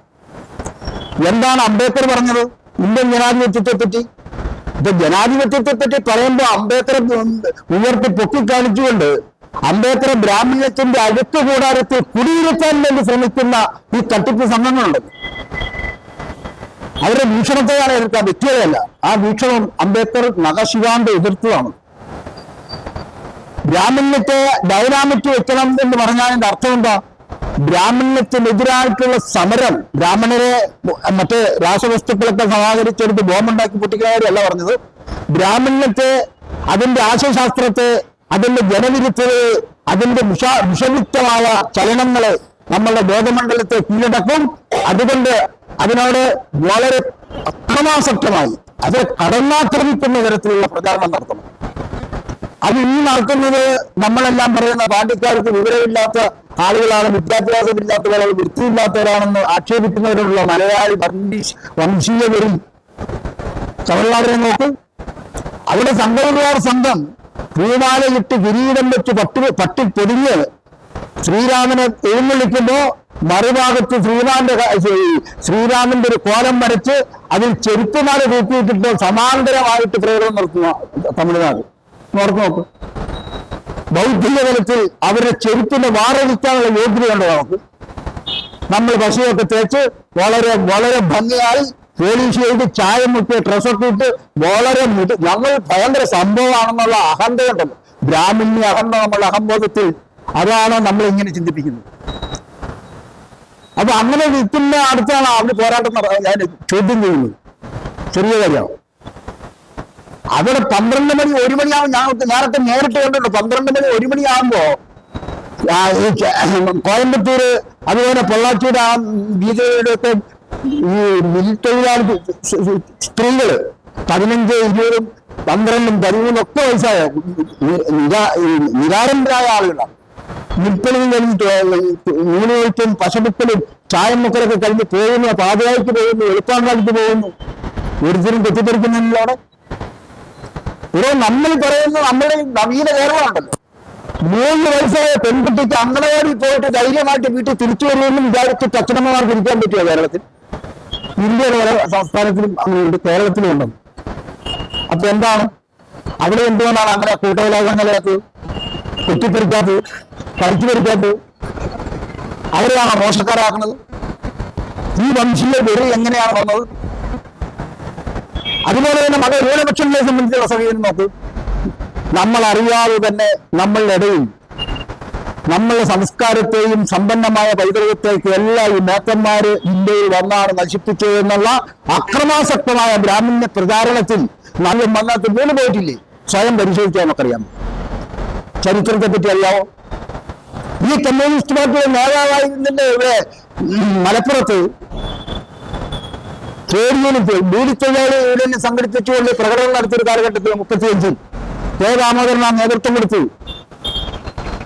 എന്താണ് അംബേദ്കർ പറഞ്ഞത് ഇന്ത്യൻ ജനാധിപത്യത്തെ പറ്റി? ഇപ്പൊ ജനാധിപത്യത്തെ പറ്റി പറയുമ്പോൾ അംബേദ്കറെ ഉയർത്തി പൊക്കിക്കാണിച്ചുകൊണ്ട് അംബേദ്കറെ ബ്രാഹ്മണ്യത്തിന്റെ അടുത്ത കൂടാരത്തിൽ കുടിയിരുത്താൻ വേണ്ടി ശ്രമിക്കുന്ന ഈ തട്ടിപ്പ് സംഘങ്ങളുണ്ട്. അവരുടെ വീക്ഷണത്തെയാണ് എതിർക്കാൻ, വ്യക്തികളല്ല. ആ വീക്ഷണം അംബേദ്കർ നഖശിവാന്റെ എതിർത്തതാണ്. ബ്രാഹ്മണ്യത്തെ ഡൈനാമിക് വെക്കണം എന്ന് പറഞ്ഞാൽ അതിന്റെ അർത്ഥം എന്താ? ബ്രാഹ്മണ്യത്തിനെതിരായിട്ടുള്ള സമരം, ബ്രാഹ്മണരെ മറ്റേ രാസവസ്തുക്കളൊക്കെ സമാഹരിച്ചെടുത്ത് ബോംബുണ്ടാക്കി പൊട്ടിക്കാരല്ല പറഞ്ഞത്. ബ്രാഹ്മണ്യത്തെ, അതിന്റെ ആശയശാസ്ത്രത്തെ, അതിന്റെ ജനവിരുദ്ധതയെ, അതിന്റെ വിഷലിപ്തമായ ചലനങ്ങളെ നമ്മളുടെ ബോധമണ്ഡലത്തെ കീഴടക്കും. അതുകൊണ്ട് അതിനോട് വളരെ അക്രമാസക്തമായി അത് കടന്നാക്രമിക്കുന്ന തരത്തിലുള്ള പ്രചാരണം നടത്തണം. അത് ഈ നടത്തുന്നത് നമ്മളെല്ലാം പറയുന്ന പാർട്ടിക്കാർക്ക് വിവരമില്ലാത്ത ആളുകളാണ്, വിദ്യാഭ്യാസമില്ലാത്തവരാണ്, വൃത്തിയില്ലാത്തവരാണെന്ന് ആക്ഷേപിക്കുന്നവരുള്ള മലയാളി വംശീയവരിൽ തമിഴ്നാടിനെ നോക്കും. അവിടെ സംഘപരിവാർ സംഘം പൂമാലയിട്ട് കിരീടം വെച്ച് പട്ടിപ്പൊതിഞ്ഞ് ശ്രീരാമനെ എഴുന്നള്ളിക്കുമ്പോ മറുഭാഗത്ത് ശ്രീരാമന്റെ ഒരു കോലം വരച്ച് അതിൽ ചെരുപ്പുമാല തൂക്കിയിട്ടിട്ട് സമാന്തരമായിട്ട് പ്രകടനം നടത്തുന്ന തമിഴ്നാട് നോക്ക്. ബൗദ്ധിക തലത്തിൽ അവരുടെ ചെരുപ്പിന്റെ വാറടിക്കാനുള്ള യോഗ്യതയുണ്ട് നമുക്ക്. നമ്മൾ പശുവൊക്കെ തേച്ച് വളരെ വളരെ ഭംഗിയായി പോലീസ് ചെയ്ത് ചായ മുക്കി ഡ്രസ്സൊക്കെ ഇട്ട് വളരെ ഞങ്ങൾ ഭയങ്കര സംഭവമാണെന്നുള്ള അഹന്തയുണ്ടല്ലോ, ബ്രാഹ്മണ്യ അഹന്ത, നമ്മളുടെ അഹംബോധത്തിൽ അതാണ് നമ്മൾ ഇങ്ങനെ ചിന്തിപ്പിക്കുന്നത്. അപ്പൊ അങ്ങനെ നിൽക്കുന്ന അടുത്താണ് അവിടെ പോരാട്ടം ഞാൻ ചോദ്യം ചെയ്യുന്നത്. ചെറിയ കാര്യമാണ്. അവിടെ 12 മണി 1 മണിയാവും. ഞാനൊക്കെ നേരിട്ട് കണ്ടിട്ടുണ്ട്. 12 മണി 1 മണിയാകുമ്പോ കോയമ്പത്തൂര് അതുപോലെ പൊള്ളാച്ചിയുടെ ആ ബീജയുടെ ഒക്കെ ഈ മിലിറ്ററിയിലാണ് സ്ത്രീകള് 15, 20, 12, 13 ഒക്കെ വയസ്സായ നിരാരംഭരായ ആളുകളാണ്. നിൽപ്പലും കഴിഞ്ഞിട്ട് നൂലുകൾക്കും പശമുക്കലും ചായമുക്കലൊക്കെ കഴിഞ്ഞ് പോകുന്നു, പാതയായിട്ട് പോകുന്നു, എളുപ്പാങ്കാലത്ത് പോകുന്നു. ഒരുത്തരും തെറ്റിദ്ധരിക്കുന്നതിലൂടെ ഇവിടെ നമ്മൾ പറയുന്ന നമ്മുടെ നവീന കേരളമുണ്ടല്ലോ, 3 വയസ്സായ പെൺകുട്ടിക്ക് അംഗനവാടി പോയിട്ട് ധൈര്യമായിട്ട് വീട്ടിൽ തിരിച്ചു വരുമെന്ന് വിചാരിച്ചിട്ട് അച്ഛനമ്മമാർക്ക് ഇരിക്കാൻ പറ്റുമോ കേരളത്തിൽ? ഇന്ത്യയുടെ പല സംസ്ഥാനത്തിലും അങ്ങനെയുണ്ട്, കേരളത്തിലും ഉണ്ടെന്ന്. അപ്പൊ എന്താണ് അവിടെ എന്തുകൊണ്ടാണ് അങ്ങനെ കൂട്ടകലാകാത്തത്, കുറ്റിപ്പറിക്കാത്തത്, കളിച്ചു പറിക്കാത്തത്? അവരെയാണോ മോശക്കാരാക്കുന്നത്? ഈ വംശീയ വെറി എങ്ങനെയാണ് വന്നത്? അതുപോലെ തന്നെ മത ന്യൂനപക്ഷങ്ങളെ സംബന്ധിച്ചുള്ള സമീപനം നോക്കൂ. നമ്മൾ അറിയാതെ തന്നെ നമ്മളുടെ ഇടയിൽ നമ്മളുടെ സംസ്കാരത്തെയും സമ്പന്നമായ പൈതൃകത്തേക്ക് എല്ലാം ഈ നേത്തന്മാര് ഇന്ത്യയിൽ വന്നാണ് നശിപ്പിച്ചത് എന്നുള്ള അക്രമാസക്തമായ ബ്രാഹ്മണ്യ പ്രചാരണത്തിൽ നമ്മൾ വന്നാത്ത് വീണ് പോയിട്ടില്ലേ? സ്വയം പരിശോധിക്കാൻ നമുക്കറിയാം. ചരിത്രത്തെ പറ്റി അറിയാവോ? ഈ കമ്മ്യൂണിസ്റ്റ് പാർട്ടിയുടെ നേതാവായിരുന്നതിന്റെ ഇവിടെ മലപ്പുറത്ത് ട്രേഡ് യൂണിറ്റ് ബീഡിത്തൊഴിലാളി യൂണിയനെ സംഘടിപ്പിച്ചുകൊണ്ട് പ്രകടനം നടത്തിയൊരു കാലഘട്ടത്തിൽ 35 കെ ദാമോദരൻ നേതൃത്വം കൊടുത്തു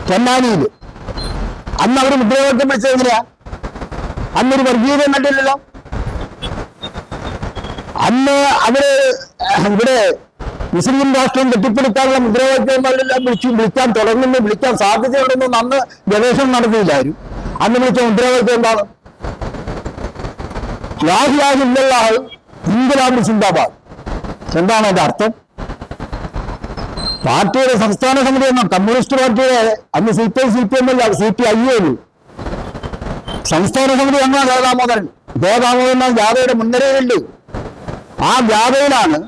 പൊന്നാനിയിൽ. അന്ന് അവർ മുദ്രാവാക്യം വിളിച്ചത് എങ്ങനെയാ? അന്നൊരു വർഗീയത കണ്ടില്ലല്ലോ. അന്ന് അവര് ഇവിടെ മുസ്ലിം രാഷ്ട്രം കെട്ടിപ്പടുക്കാനുള്ള മുദ്രാവാക്യങ്ങളെല്ലാം വിളിക്കാൻ തുടങ്ങുന്നു, വിളിക്കാൻ സാധ്യതയുണ്ടെന്നും അന്ന് ഗവേഷണം നടത്തിയില്ലായിരുന്നു. അന്ന് വിളിച്ച മുദ്രാവാക്യം എന്താണ്? ലാ ഇലാഹ ഇല്ലല്ലാഹ് ഇൻഖിലാബ് സിന്ദാബാദ്. എന്താണ് അതിന്റെ അർത്ഥം? പാർട്ടിയുടെ സംസ്ഥാന സമിതി എന്ന കമ്മ്യൂണിസ്റ്റ് പാർട്ടിയുടെ അന്ന് CPM അല്ല, CPI. സംസ്ഥാന സമിതി എന്നാ ജയദാമോദരൻ ജാഥയുടെ മുൻനിരയിലുണ്ട്. ആ ജാഥയിലാണ്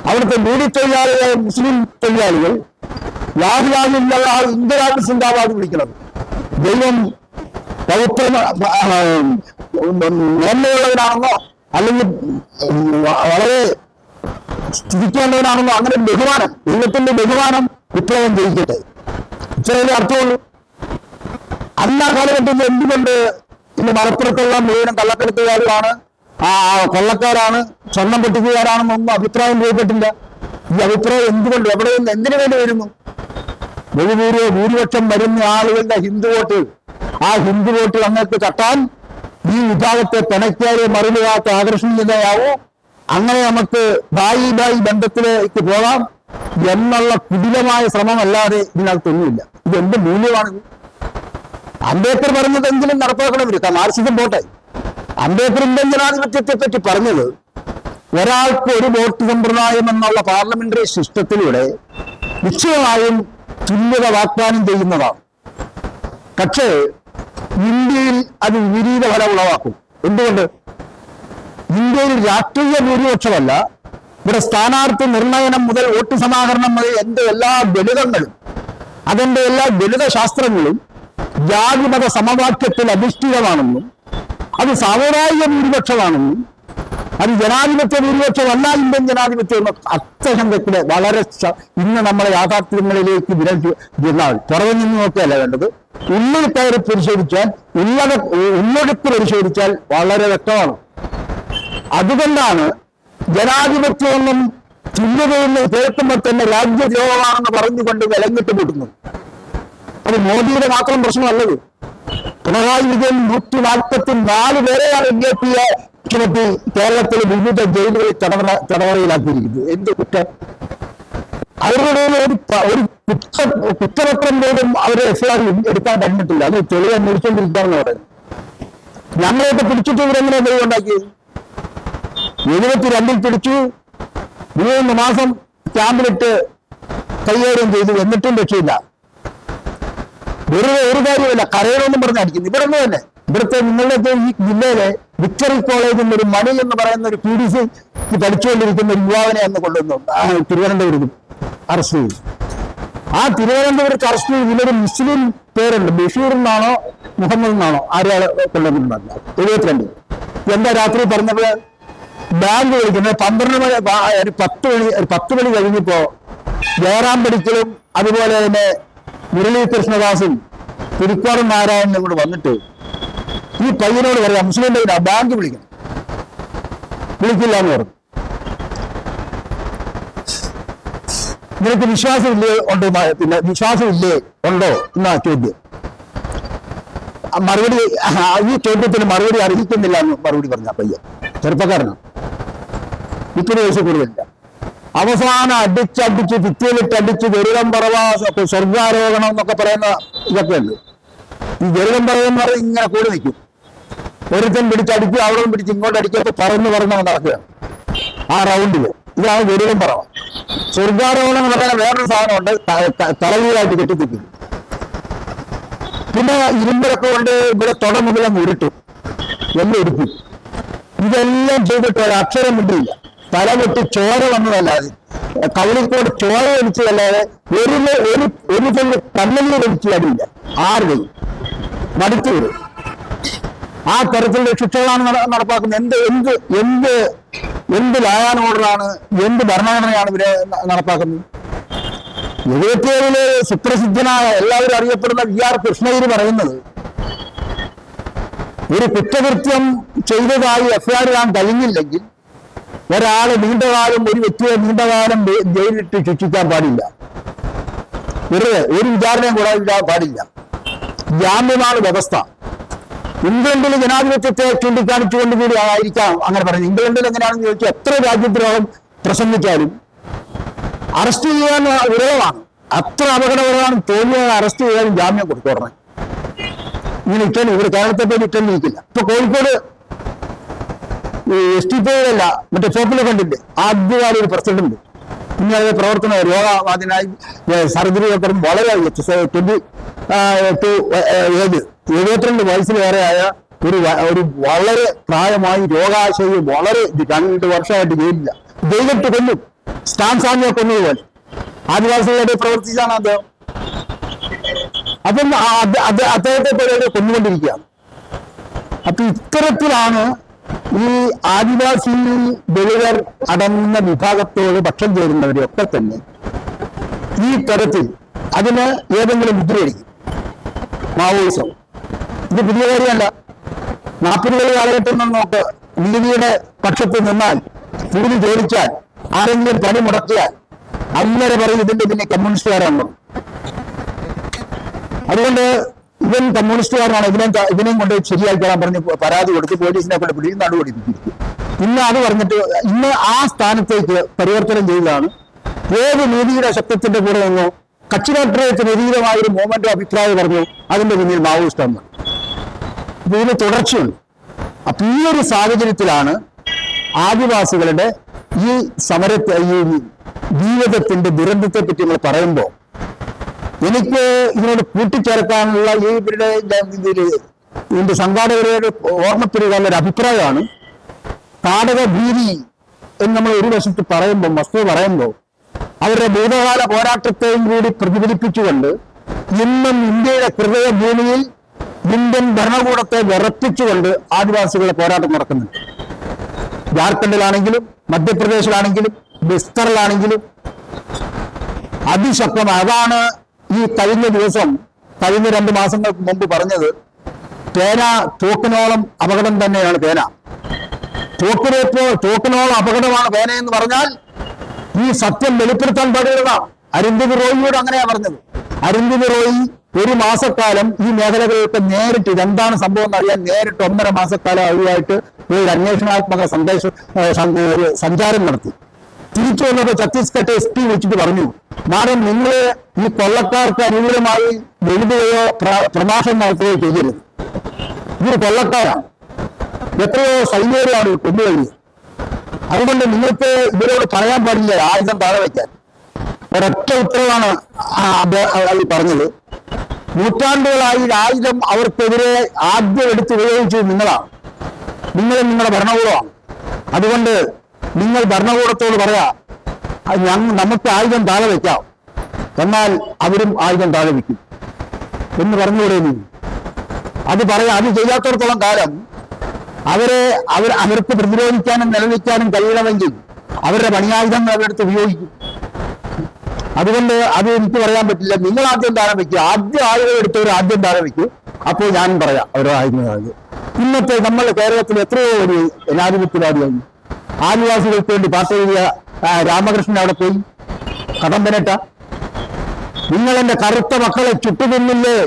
അവിടുത്തെ ബീഡി തൊഴിലാളികളായ മുസ്ലിം തൊഴിലാളികൾ ലാ ഇലാഹ ഇല്ലല്ലാഹ് ഇൻഖിലാബ് സിന്ദാബാദ് വിളിക്കുന്നത്. ദൈവം പവിത്ര മേന്മയുള്ളവനാണെന്നോ അല്ലെങ്കിൽ വളരെ സ്ഥിതിക്കേണ്ടവനാണെന്നോ അങ്ങനെ ബഹുമാനം, ദൈവത്തിന്റെ ബഹുമാനം വിപ്ലവം ജയിക്കട്ടെ, ഇത്രയല്ലേ അർത്ഥമുള്ളൂ. അന്ന് ആ കാലഘട്ടത്തിൽ എന്തുകൊണ്ട് ഇന്ന് മലപ്പുറത്തുള്ള മുഴുവനും കള്ളക്കടത്തുകാരാണ്, കൊള്ളക്കാരാണ്, സ്വർണം പൊട്ടിക്കുകാരാണെന്നൊന്നും അഭിപ്രായം രൂപപ്പെട്ടില്ല. ഈ അഭിപ്രായം എന്തുകൊണ്ട്, എവിടെ നിന്ന്, എന്തിനു വേണ്ടി വരുന്നു? ഭൂരിപക്ഷം വരുന്ന ആളുകളുടെ ഹിന്ദു വോട്ട്, ആ ഹിന്ദു വോട്ട് അങ്ങക്ക് തട്ടാൻ ഈ വിഭാഗത്തെ പിണയ്ക്കാതെ മറിയാത്ത ആകർഷണീയതയാവോ, അങ്ങനെ നമുക്ക് ഭായി ബന്ധത്തിലേക്ക് പോകാം എന്നുള്ള കുടിലമായ ശ്രമമല്ലാതെ ഇതിനകത്തൊന്നുമില്ല. ഇത് എന്ത് മൂല്യമാണിത്? അംബേദ്കർ പറഞ്ഞതെങ്കിലും നടപ്പാക്കണമില്ല. മാർക്സിസം പോട്ടെ, അംബേദ്കർ ഇന്ത്യൻ ജനാധിപത്യത്തെ പറ്റി പറഞ്ഞത് ഒരാൾക്ക് ഒരു വോട്ട് സമ്പ്രദായം എന്നുള്ള പാർലമെന്ററി സിസ്റ്റത്തിലൂടെ നിശ്ചയമായും തുല്യത വാഗ്ദാനം ചെയ്യുന്നതാണ്. പക്ഷേ ഇന്ത്യയിൽ അത് വിപരീത ഫലം ഉളവാക്കും. എന്തുകൊണ്ട്? ഇന്ത്യയിൽ രാഷ്ട്രീയ ഭൂരിപക്ഷമല്ല, ഇവിടെ സ്ഥാനാർത്ഥി നിർണയനം മുതൽ വോട്ട് സമാഹരണം വരെ എന്റെ എല്ലാ ഗണിതങ്ങളും അതിന്റെ എല്ലാ ഗണിത ശാസ്ത്രങ്ങളും ജാതിമത സമവാക്യത്തിൽ അധിഷ്ഠിതമാണെന്നും അത് സാമുദായിക ഭൂരിപക്ഷമാണെന്നും അത് ജനാധിപത്യ ഭൂരിപക്ഷമല്ല ഇന്ത്യൻ ജനാധിപത്യം അത്യശങ്കത്തില് വളരെ ഇന്ന് നമ്മളെ യാഥാർത്ഥ്യങ്ങളിലേക്ക് വിരൽ പുറകിൽ നിന്ന് നോക്കുകയല്ല വേണ്ടത്. ഉള്ളിൽ കയറി പരിശോധിച്ചാൽ, ഉള്ളൊടുക്ക് പരിശോധിച്ചാൽ വളരെ വ്യക്തമാണ്. അതുകൊണ്ടാണ് ജനാധിപത്യമെന്നും തുല്യതയെന്ന് കേൾക്കുമ്പോൾ തന്നെ രാജ്യദ്രോഹമാണെന്ന് പറഞ്ഞുകൊണ്ട് വിലങ്ങിട്ട് കൂട്ടുന്നത്. അത് മോദിയുടെ മാത്രം പ്രശ്നമല്ലത്. പിണറായി വിജയൻ 144 പേരെയാണ് BJP-യെ ചുമത്തി കേരളത്തിലെ വിവിധ ജയിലുകളിൽ തടവറയിലാക്കിയിരിക്കുന്നത്. എന്ത് കുറ്റം? അവരുടെ ഒരു കുറ്റപത്രം പോലും അവരെ FIR എടുക്കാൻ കഴിഞ്ഞിട്ടില്ല. അത് തെളിവ് അന്വേഷിച്ചുകൊണ്ടിരിക്കുകയാണെന്ന് പറയുന്നത്. ഞങ്ങളെയൊക്കെ പിടിച്ചിട്ട് ഇവരെങ്ങനെ തെളിവ് ഉണ്ടാക്കിയത്? 72-ൽ പിടിച്ചു, 3 മാസം ക്യാമ്പിലിട്ട് കൈകാര്യം ചെയ്തു, എന്നിട്ടും രക്ഷയില്ല. വെറുതെ ഒരു കാര്യമില്ല, കരയിലൊന്നും പറഞ്ഞ് അടിക്കുന്നു. ഇവിടെ തന്നെ ഇവിടുത്തെ നിങ്ങളുടെ ഈ ജില്ലയിലെ വിക്ടറി കോളേജിൽ നിന്ന് ഒരു മണി എന്ന് പറയുന്ന ഒരു PDC പഠിച്ചുകൊണ്ടിരിക്കുന്ന ഒരു യുവാവിനെ അന്ന് കൊള്ളുന്നു തിരുവനന്തപുരത്ത് അറസ്റ്റ് ചെയ്തു. ആ തിരുവനന്തപുരത്ത് അറസ്റ്റ് ചെയ്ത് ഇതിലൊരു മുസ്ലിം പേരുണ്ട്, ബഷീർ എന്നാണോ മുഹമ്മദ് എന്നാണോ ആരെയാണ് കൊണ്ടുവന്നിട്ടുണ്ടായിരുന്നു 72. എന്താ രാത്രി പറഞ്ഞപ്പോൾ ബാങ്ക് വിളിക്കുന്നത് 12 മണി, ഒരു 10 മണി കഴിഞ്ഞപ്പോ ജയറാം പടിക്കലും അതുപോലെ തന്നെ മുരളി കൃഷ്ണദാസും പുലിക്കോടൻ നാരായണനും കൂടെ വന്നിട്ട് ഈ പയ്യനോട് പറയാം, മുസ്ലിം ബാങ്ക് വിളിക്കണം. വിളിക്കില്ല എന്ന് പറഞ്ഞു. നിനക്ക് വിശ്വാസമില്ലേ ഉണ്ടോ, പിന്നെ വിശ്വാസമില്ലേ ഉണ്ടോ എന്നാ ചോദ്യം. മറുപടി ഈ ചോദ്യത്തിന് മറുപടി അർഹിക്കുന്നില്ല എന്ന് മറുപടി പറഞ്ഞ പയ്യൻ ചെറുപ്പക്കാരനാണ്, 30 വയസ്സ് കൂടുതലില്ല. അവസാനം അടിച്ചടിച്ച് ഭിത്തിയിലിട്ടടിച്ച് ഗരുഡം പറവ സ്വർഗാരോഹണം എന്നൊക്കെ പറയുന്ന ഇതൊക്കെ ഉണ്ട്. ഈ ഗരുഡം പറവെന്ന് പറഞ്ഞാൽ ഇങ്ങനെ കൂടി നിൽക്കും, ഒരുത്തൻ പിടിച്ചടിക്കും, അവിടെ പിടിച്ച് ഇങ്ങോട്ട് അടിക്കൊക്കെ പറന്ന് നടക്കുകയാണ് ആ റൗണ്ടില്. ഇതാണ് ഗരുഡം പറവ. സ്വർഗാരോഹണം എന്ന് പറയുന്ന വേറൊരു സാധനമുണ്ട്, തലവീരായിട്ട് കെട്ടിത്തിക്കും. പിന്നെ ഇരുമ്പരൊക്കെ കൊണ്ട് ഇവിടെ തൊട മുതലം ഉരുട്ടും, എല്ലാം എടുക്കും. ഇതെല്ലാം ചെയ്തിട്ട് ഒരു അക്ഷരം മിണ്ടിയില്ല. തല പൊട്ടി ചോര വന്നതല്ലാതെ, കവളിക്കോട് ചോര ഒലിച്ചതല്ലാതെ ഒരു ചെല്ല് കണ്ണീർ ഒലിച്ചു അതില്ല. ആരുടെയും മടുത്തു വരും. ആ തരത്തിലുള്ള ശിക്ഷകളാണ് നടപ്പാക്കുന്നത്. എന്ത് ലായാൻ ഓർഡറാണ്, എന്ത് ഭരണഘടനയാണ് ഇവരെ നടപ്പാക്കുന്നത്? 77 സുപ്രസിദ്ധനായ എല്ലാവരും അറിയപ്പെടുന്ന VR കൃഷ്ണഗിരി പറയുന്നത്, ഒരു കുറ്റകൃത്യം ചെയ്തതായി FIR ഇടാൻ കഴിഞ്ഞില്ലെങ്കിൽ ഒരാള് നീണ്ടകാലം, ഒരു വ്യക്തിയെ നീണ്ടകാലം ജയിലിട്ട് ശിക്ഷിക്കാൻ പാടില്ല. വെറുതെ ഒരു വിചാരണയും കൂടെ ഇടാൻ പാടില്ല. ജാമ്യമാണ് വ്യവസ്ഥ. ഇംഗ്ലണ്ടിൽ ജനാധിപത്യത്തെ ചൂണ്ടിക്കാണിച്ചുകൊണ്ട് കൂടി ആയിരിക്കാം അങ്ങനെ പറയുന്നത്. ഇംഗ്ലണ്ടിൽ എങ്ങനെയാണെന്ന് ചോദിച്ചാൽ എത്ര രാജ്യദ്രോഹം പ്രസംഗിച്ചാലും അറസ്റ്റ് ചെയ്യാൻ വിരളമാണ്. അത്ര അപകടകരമാണ് തോന്നിയാൽ അറസ്റ്റ് ചെയ്യാനും ജാമ്യം കൊടുത്തു പറഞ്ഞത്. ഇങ്ങനെ ഇറ്റലി, ഇവിടെ കേരളത്തെ പോയി ഇറ്റലി ഇരിക്കില്ല. ഇപ്പൊ കോഴിക്കോട് STPയിലല്ല, മറ്റേ പോപ്പുലർ ഫണ്ടിന്റെ ആദ്യകാല ഒരു പ്രസിഡന്റ്, പിന്നെ അത് പ്രവർത്തന രോഗബാധിതനായി സർജറി ഒക്കെ വളരെ 72 വയസ്സിലേറെയായ ഒരു വളരെ പ്രായമായി രോഗാശയം വളരെ 2 വർഷമായിട്ട് ജയിലിട്ട് കൊല്ലും. സ്റ്റാൻസാമിയെ കൊന്നതുപോലെ ആദിവാസികളുടെ പ്രവർത്തിച്ചാണ് അദ്ദേഹം. അപ്പം അദ്ദേഹത്തെ പോലെ കൊന്നുകൊണ്ടിരിക്കുകയാണ്. അപ്പൊ ഇത്തരത്തിലാണ് ഈ ആദിവാസി ദളിതർ അടങ്ങുന്ന വിഭാഗത്തോട് പക്ഷം ചേരുന്നവരെയൊക്കെ തന്നെ ഈ തരത്തിൽ അതിന് ഏതെങ്കിലും മുദ്രയടിക്കും. മാവോയിസം ഇത് പുതിയ കാര്യമല്ല. 40 കാലഘട്ടം നോക്ക്, നീതിയുടെ പക്ഷത്ത് നിന്നാൽ, കൂലി ചോദിച്ചാൽ, ആരെങ്കിലും പണി മുടക്കിയാൽ അങ്ങനെ പറയും ഇതിന്റെ പിന്നെ കമ്മ്യൂണിസ്റ്റുകാരാണ്. അതുകൊണ്ട് ഇവൻ കമ്മ്യൂണിസ്റ്റുകാരനാണ്, ഇതിനെയും കൊണ്ട് ശരിയാക്കിയാൻ പറഞ്ഞ് പരാതി കൊടുത്ത് പോലീസിനെ കൊണ്ട് പിടിച്ച് നടുപടിപ്പിച്ചിരിക്കും. ഇന്ന് അത് പറഞ്ഞിട്ട് ഇന്ന് ആ സ്ഥാനത്തേക്ക് പരിവർത്തനം ചെയ്തതാണ്. ഏത് നീതിയുടെ ശബ്ദത്തിന്റെ കൂടെ നിന്നോ കച്ചി രാഷ്ട്രീയത്തിന് എതിരമായ ഒരു മൂവ്മെന്റോ അഭിപ്രായം പറഞ്ഞു, അതിന്റെ പിന്നിൽ മാവോയിസ്റ്റാണ്. ഇതിന് തുടർച്ചയുണ്ട്. അപ്പൊ ഈ ഒരു സാഹചര്യത്തിലാണ് ആദിവാസികളുടെ ഈ സമരത്തെ, ഈ ജീവിതത്തിന്റെ ദുരന്തത്തെ പറ്റി നമ്മൾ പറയുമ്പോൾ എനിക്ക് ഇതിനോട് കൂട്ടിച്ചേർക്കാനുള്ള ഇതിന്റെ സംഘാടകരുടെ ഓർമ്മപ്പെടുകാനുള്ള ഒരു അഭിപ്രായമാണ് കാടക ഭീതി എന്ന് നമ്മൾ ഒരു വശത്ത് പറയുമ്പോൾ, വസ്തു പറയുമ്പോൾ അവരുടെ ഭൂതകാല പോരാട്ടത്തെയും കൂടി പ്രതിഫലിപ്പിച്ചുകൊണ്ട് ഇന്നും ഇന്ത്യയുടെ ഹൃദയഭൂമിയിൽ ഇന്ത്യൻ ഭരണകൂടത്തെ വിറപ്പിച്ചുകൊണ്ട് ആദിവാസികളുടെ പോരാട്ടം നടക്കുന്നുണ്ട്. ജാർഖണ്ഡിലാണെങ്കിലും മധ്യപ്രദേശിലാണെങ്കിലും ബസ്തറിലാണെങ്കിലും അതിശക്തമാണ്. അതാണ് ഈ കഴിഞ്ഞ 2 മാസങ്ങൾക്ക് മുമ്പ് പറഞ്ഞത്. പേന തോക്കിനോളം അപകടം തന്നെയാണ് പേന. തോക്കിനോളം അപകടമാണ് പേന എന്ന് പറഞ്ഞാൽ ഈ സത്യം വെളിപ്പെടുത്താൻ പാടുള്ളതാണ്. അരുന്ധതി റോയിയോട് അങ്ങനെയാ പറഞ്ഞത്. അരുന്ധതി റോയി 1 മാസക്കാലം ഈ മേഖലകളിലൊക്കെ നേരിട്ട് ഇതെന്താണ് സംഭവം എന്നറിയാൻ നേരിട്ട് 1.5 മാസക്കാലം അവരുമായിട്ട് ഒരു അന്വേഷണാത്മക സഞ്ചാരം നടത്തി. തിരിച്ചു വന്നപ്പോൾ ഛത്തീസ്ഗഡ് SP വെച്ചിട്ട് പറഞ്ഞു, മാഡം നിങ്ങൾ ഈ കൊള്ളക്കാർക്ക് അനുകൂലമായി എഴുതുകയോ പ്രഭാഷണം നടത്തുകയോ ചെയ്യരുത്. ഇതൊരു കൊള്ളക്കാരാണ്, എത്രയോ സൈന്യരെയാണ് കൊന്നുകഴിഞ്ഞത്. അതുകൊണ്ട് നിങ്ങൾക്ക് ഇവരോട് പറയാൻ പാടില്ല ആയുധം താഴെ വയ്ക്കാൻ. ഒരൊറ്റ ഉത്തരവാണ് പറഞ്ഞത്. നൂറ്റാണ്ടുകളായി ആയുധം അവർക്കെതിരെ ആദ്യം എടുത്ത് ഉപയോഗിച്ചത് നിങ്ങളാണ്. നിങ്ങളും നിങ്ങളുടെ ഭരണകൂടമാണ്. അതുകൊണ്ട് നിങ്ങൾ ഭരണകൂടത്തോട് പറയാ നമുക്ക് ആയുധം താഴെ വയ്ക്കാം, എന്നാൽ അവരും ആയുധം താഴെ വയ്ക്കും എന്ന് പറഞ്ഞുകൂടെ? അത് പറയാം. അത് ചെയ്യാത്തടത്തോളം കാലം അവർക്ക് പ്രതിരോധിക്കാനും നിലനിൽക്കാനും കഴിയണമെങ്കിൽ അവരുടെ പണിയായുധങ്ങൾ അവരെടുത്ത് ഉപയോഗിക്കും. അതുകൊണ്ട് അത് എനിക്ക് പറയാൻ പറ്റില്ല. നിങ്ങൾ ആദ്യം താഴെ വയ്ക്കുക, ആദ്യം ആയുധം എടുത്തവർ ആദ്യം താഴെ വയ്ക്കും, അപ്പോൾ ഞാനും പറയാം അവരുടെ ആയുധം. ഇന്നത്തെ നമ്മൾ കേരളത്തിൽ എത്രയോ ഒരു ജനാധിപത്യവാദിയാണ്. ആദിവാസികൾക്ക് വേണ്ടി പാർട്ടി എഴുതിയ രാമകൃഷ്ണൻ അവിടെ പോയി കടമ്പനട്ട. നിങ്ങൾ എന്റെ കറുത്ത മക്കളെ ചുട്ടുതിന്നില്ലേ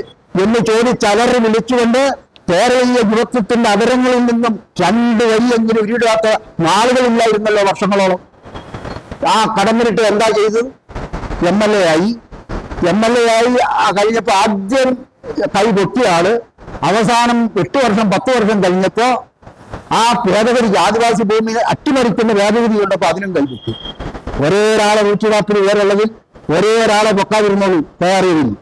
എന്ന് ചോദിച്ചലറി വിളിച്ചുകൊണ്ട് കേരളീയ യുവത്വത്തിന്റെ അതരങ്ങളിൽ നിന്നും 2 വരിയെങ്കിലും ഉരുടാത്ത നാളുകളില്ലായിരുന്നല്ലോ വർഷങ്ങളോളം. ആ കടമ്പനിട്ട് എന്താ ചെയ്തത്? MLA ആയി കഴിഞ്ഞപ്പോ ആദ്യം കൈ പൊട്ടിയ ആള് അവസാനം 8 വർഷം 10 വർഷം കഴിഞ്ഞപ്പോ ആ ഭേദഗതിക്ക് ആദിവാസി ഭൂമി അട്ടിമറിക്കുന്ന ഭേദഗതി കൊണ്ടപ്പോ അതിനും കൈപൊട്ടി. ഒരേ ഒരാളെ 140 പേരുള്ളതിൽ ഒരേ ഒരാളെ പൊക്കാതിരുന്നോളൂ തയ്യാറിയില്ല.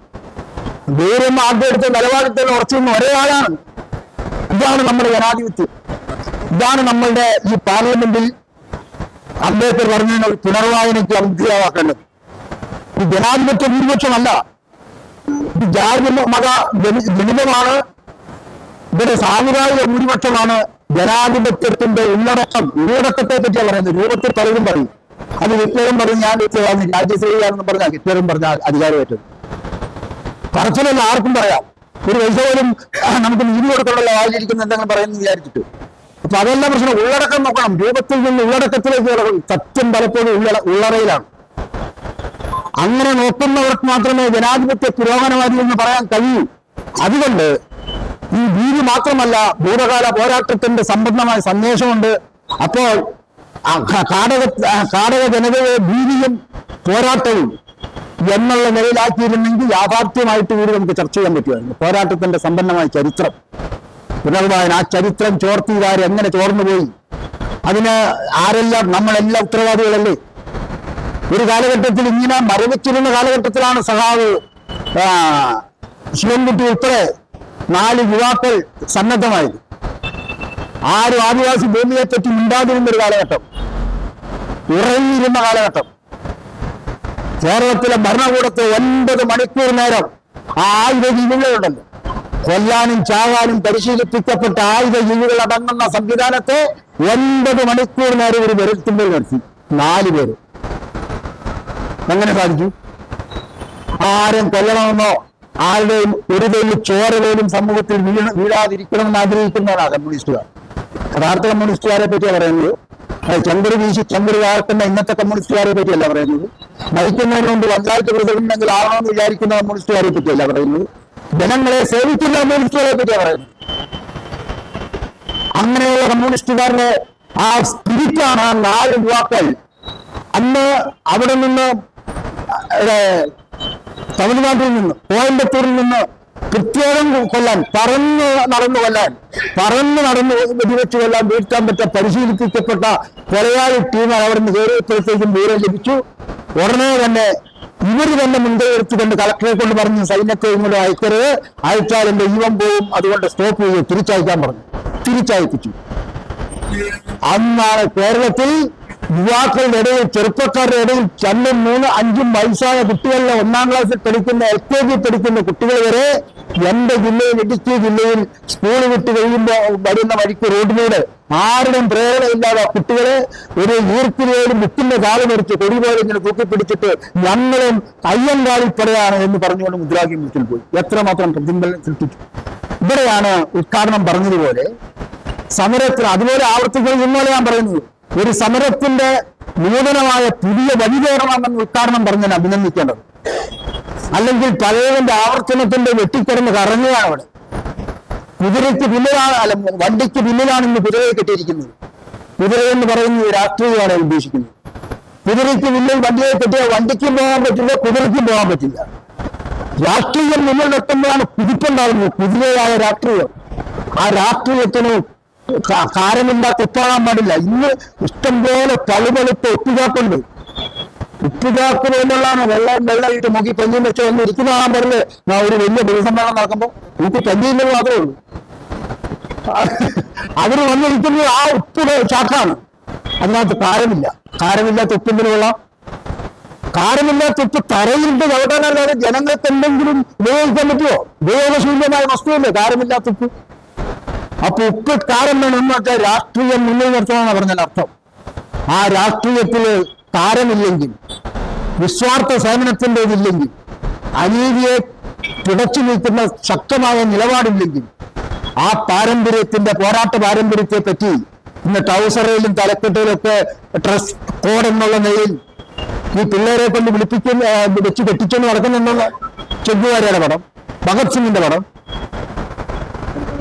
ദൂരം ആദ്യം എടുത്ത നിലപാടിൽ ഉറച്ചിരുന്ന ഒരേ ആളാണ്. ഇതാണ് നമ്മുടെ ജനാധിപത്യം. ഇതാണ് നമ്മളുടെ ഈ പാർലമെന്റിൽ അംബേദ്കർ പറഞ്ഞ പുനർവായനയ്ക്ക് അന്ത്യമാക്കേണ്ടത്. ഈ ജനാധിപത്യ ഭൂരിപക്ഷമല്ല, ഇത് ജാതി മത ജനിതമാണ്. ഇവിടെ സാമുദായിക ഭൂരിപക്ഷമാണ് ജനാധിപത്യത്തിന്റെ ഉള്ളടക്കത്തെ പറ്റിയാണ് പറയുന്നത്. രൂപത്തിൽ പലരും പറയും. അത് ഹിറ്റ്ലറും പറഞ്ഞു, ഞാൻ ഹിറ്റ്ലറാണ്, രാജ്യസേവയാണെന്ന് പറഞ്ഞാൽ ഹിറ്റ്ലറും പറഞ്ഞ അധികാരമേറ്റത് പറച്ചിലല്ല. ആർക്കും പറയാം. ഒരു പൈസ പോലും നമുക്ക് നീതി കൊടുക്കണമല്ലോ വായിലിരിക്കുന്ന എന്തെങ്കിലും പറയുന്നത് വിചാരിച്ചിട്ട്. അപ്പൊ അതെല്ലാം പ്രശ്നം. ഉള്ളടക്കം നോക്കണം. രൂപത്തിൽ നിന്ന് ഉള്ളടക്കത്തിലേക്ക് കിടക്കും. സത്യം പലപ്പോഴും ഉള്ളറയിലാണ്. അങ്ങനെ നോക്കുന്നവർക്ക് മാത്രമേ ജനാധിപത്യ പുരോഗമനവാദി എന്ന് പറയാൻ കഴിയൂ. അതുകൊണ്ട് ഈ ഭീതി മാത്രമല്ല, ഭൂതകാല പോരാട്ടത്തിന്റെ സമ്പന്നമായ സന്ദേശമുണ്ട്. അപ്പോൾ കാടക ജനതയെ ഭീതിയും പോരാട്ടവും എന്നുള്ള നിലയിലാക്കിയിരുന്നെങ്കിൽ യാഥാർത്ഥ്യമായിട്ട് കൂടി നമുക്ക് ചർച്ച ചെയ്യാൻ പറ്റുമായിരുന്നു. പോരാട്ടത്തിന്റെ സമ്പന്നമായ ചരിത്രം പുനർവായന, ആ ചരിത്രം ചോർത്തിയതാര് എങ്ങനെ ചോർന്നുപോയി, അതിന് ആരെല്ലാം, നമ്മളെല്ലാം ഉത്തരവാദികളല്ലേ? ഒരു കാലഘട്ടത്തിൽ ഇങ്ങനെ മരവിച്ചിരുന്ന കാലഘട്ടത്തിലാണ് സഖാവ് ശിവൻകുട്ടി ഉൾപ്പെടെ 4 യുവാക്കൾ സന്നദ്ധമായത്. ആരും ആദിവാസി ഭൂമിയെ പറ്റി മിണ്ടാതിരുന്നൊരു കാലഘട്ടം, ഉറങ്ങിയിരുന്ന കാലഘട്ടം. കേരളത്തിലെ ഭരണകൂടത്തെ 9 മണിക്കൂർ നേരം ആ ആയുധ ജീവികളുണ്ടല്ലോ, കൊല്ലാനും ചാവാനും പരിശീലിപ്പിക്കപ്പെട്ട ആയുധ ജീവികൾ അടങ്ങുന്ന സംവിധാനത്തെ 9 മണിക്കൂർ നേരം ഒരു വിരൽത്തുമ്പോൾ നടത്തി. 4 പേര്. എങ്ങനെ സാധിച്ചു? ആരും കൊല്ലണമെന്നോ ആരുടെയും ഒരു പേരിൽ ചോര പോലും സമൂഹത്തിൽ വീഴാതിരിക്കണമെന്ന് ആഗ്രഹിക്കുന്നവരാണ് കമ്മ്യൂണിസ്റ്റുകാർ. യഥാർത്ഥ കമ്മ്യൂണിസ്റ്റുകാരെ പറ്റിയാണ് പറയുന്നത്. ചന്ദ്ര വീശി ചന്ദ്ര വാർക്കുന്ന ഇന്നത്തെ കമ്മ്യൂണിസ്റ്റുകാരെ പറ്റിയല്ല പറയുന്നത്. മരിക്കുന്നതിന് മുമ്പ് പഞ്ചായത്ത് പ്രസിഡന്റെങ്കിൽ ആവണമെന്ന് വിചാരിക്കുന്ന കമ്മ്യൂണിസ്റ്റുകാരെ പറ്റിയല്ല പറയുന്നത്. ജനങ്ങളെ സേവിക്കുന്ന കമ്മ്യൂണിസ്റ്റുകാരെ പറ്റിയാണ് പറയുന്നത്. അങ്ങനെയുള്ള കമ്മ്യൂണിസ്റ്റുകാരുടെ ആ സ്പിരിറ്റാണ് 4 യുവാക്കൾ അന്ന് അവിടെ നിന്ന് തമിഴ്നാട്ടിൽ നിന്ന് കോയമ്പത്തൂരിൽ നിന്ന് പ്രത്യേകം കൊല്ലാൻ, പറന്ന് നടന്നു വെടിവെച്ച് കൊല്ലാൻ വീഴ്ത്താൻ പറ്റ പരിശീലിപ്പിക്കപ്പെട്ട കൊലയാളി ടീം അവിടെ നിന്ന് കയറിയപ്പോഴത്തേക്കും ദൂരം ലഭിച്ചു. ഉടനെ തന്നെ ഇവർ തന്നെ മുൻകൈ എടുത്തുകൊണ്ട് കളക്ടറെ കൊണ്ട് പറഞ്ഞു, സൈന്യത്തെ ഇങ്ങോട്ട് അയക്കരുത്, അയച്ചാൽ എന്റെ ജീവൻ പോവും, അതുകൊണ്ട് സ്റ്റോപ്പ് ചെയ്ത് തിരിച്ചയക്കാൻ പറഞ്ഞു. തിരിച്ചയപ്പിച്ചു. അന്നാണ് കേരളത്തിൽ യുവാക്കളുടെ ഇടയിൽ, ചെറുപ്പക്കാരുടെ ഇടയിൽ 2, 3, 5 വയസ്സായ കുട്ടികളിലെ 1ാം ക്ലാസ്സിൽ പഠിക്കുന്ന, LKG പഠിക്കുന്ന കുട്ടികൾ വരെ എന്റെ ജില്ലയിൽ, ഇടുക്കി ജില്ലയിൽ സ്കൂൾ വിട്ട് കഴിയുമ്പോൾ വരുന്ന വഴിക്ക് റോഡിലൂടെ ആരുടെയും പ്രേരണയില്ലാതെ കുട്ടികളെ ഒരു ഈർക്കിലേലും ബുക്കിന്റെ കാല് മരിച്ച് കൊടി പോലെ ഇങ്ങനെ തൂക്കിപ്പിടിച്ചിട്ട് ഞങ്ങളും അയ്യങ്കാളിപ്പടയാണ് എന്ന് പറഞ്ഞുകൊണ്ട് മുദ്രാവാക്യം വിളിച്ചിൽ പോയി. എത്രമാത്രം പ്രതിഫലനം സൃഷ്ടിച്ചു. ഇവിടെയാണ് ഉദ്ഘാടനം പറഞ്ഞതുപോലെ സമരത്തിന് അതുപോലെ ആവർത്തിക്കുന്നത്. ഇന്നലെ ഞാൻ പറയുന്നത്, ഒരു സമരത്തിന്റെ നൂതനമായ പുതിയ വഴി കയറണമെന്ന് ഉദ്ഘാടനം പറഞ്ഞാൽ അഭിനന്ദിക്കേണ്ടത്. അല്ലെങ്കിൽ പഴയതിന്റെ ആവർത്തനത്തിന്റെ വെട്ടിക്കിടന്ന് കറങ്ങുകയാണ് അവിടെ. കുതിരയ്ക്ക് പിന്നിലാണ്, അല്ല വണ്ടിക്ക് പിന്നിലാണ് ഇന്ന് കുതിരയെ കെട്ടിയിരിക്കുന്നത്. കുതിര എന്ന് പറയുന്നത് രാഷ്ട്രീയമാണ് ഉദ്ദേശിക്കുന്നത്. കുതിരയ്ക്ക് പിന്നിൽ വണ്ടിയെ കെട്ടിയാൽ വണ്ടിക്കും പോകാൻ പറ്റില്ല, കുതിരയ്ക്കും പോകാൻ പറ്റില്ല. രാഷ്ട്രീയം മുന്നിൽ വെക്കുമ്പോഴാണ് കുതിപ്പുണ്ടാകുന്നത്, കുതിരയായ രാഷ്ട്രീയം. ആ രാഷ്ട്രീയത്തിന് കാരമില്ലാത്ത ഉപ്പാകാൻ പാടില്ല. ഇന്ന് ഇഷ്ടംപോലെ പളുപളുത്ത ഒത്തുചാക്കുണ്ട്. ഉപ്പുചാക്ക് പോലുള്ളതാണ് വെള്ളമായിട്ട് നോക്കി പഞ്ഞിയും വെച്ച് വന്ന് ഇരിക്കുന്ന കാണാൻ പറഞ്ഞ് ഒരു വലിയ പൊതുസമ്മേളനം നടക്കുമ്പോൾ നമുക്ക് പഞ്ഞിയില്ലെന്ന് മാത്രമേ ഉള്ളൂ. അതിന് വന്നിരിക്കുന്നത് ആ ഉപ്പ് ചാക്കാണ്. അതിനകത്ത് കാരമില്ലാത്ത ഉപ്പിന്റെ വെള്ളം, കാരമില്ലാത്ത ഉപ്പ് തറയിലിട്ട് ചവിട്ടാനല്ലാതെ ജനങ്ങൾക്ക് എന്തെങ്കിലും ഉപയോഗിക്കാൻ പറ്റുമോ? ഉപയോഗശൂന്യമായ വസ്തുവല്ലേ കാരമില്ലാത്ത ഉപ്പ്. അപ്പൊ ഉപ്പ് കാരം വേണമെന്ന് വെച്ചാൽ രാഷ്ട്രീയം മുന്നിൽ നിർത്തണമെന്ന് പറഞ്ഞാൽ അർത്ഥം. ആ രാഷ്ട്രീയത്തില് കാരമില്ലെങ്കിൽ, നിസ്വാർത്ഥ സേവനത്തിൻ്റെതില്ലെങ്കിൽ, അനീതിയെ തുടച്ചു നീക്കുന്ന ശക്തമായ നിലപാടില്ലെങ്കിൽ, ആ പാരമ്പര്യത്തിന്റെ പോരാട്ട പാരമ്പര്യത്തെ പറ്റി ഇന്ന് ട്രൗസറിലും തലക്കെട്ടിലും ഒക്കെ ഡ്രസ് കോഡ് എന്നുള്ള നിലയിൽ ഈ പിള്ളേരെ കൊണ്ട് വെച്ച് കെട്ടിച്ചെന്ന് നടക്കുന്നുണ്ടെന്ന് ചെഗുവേരയുടെ പടം, ഭഗത് സിംഗിന്റെ പടം,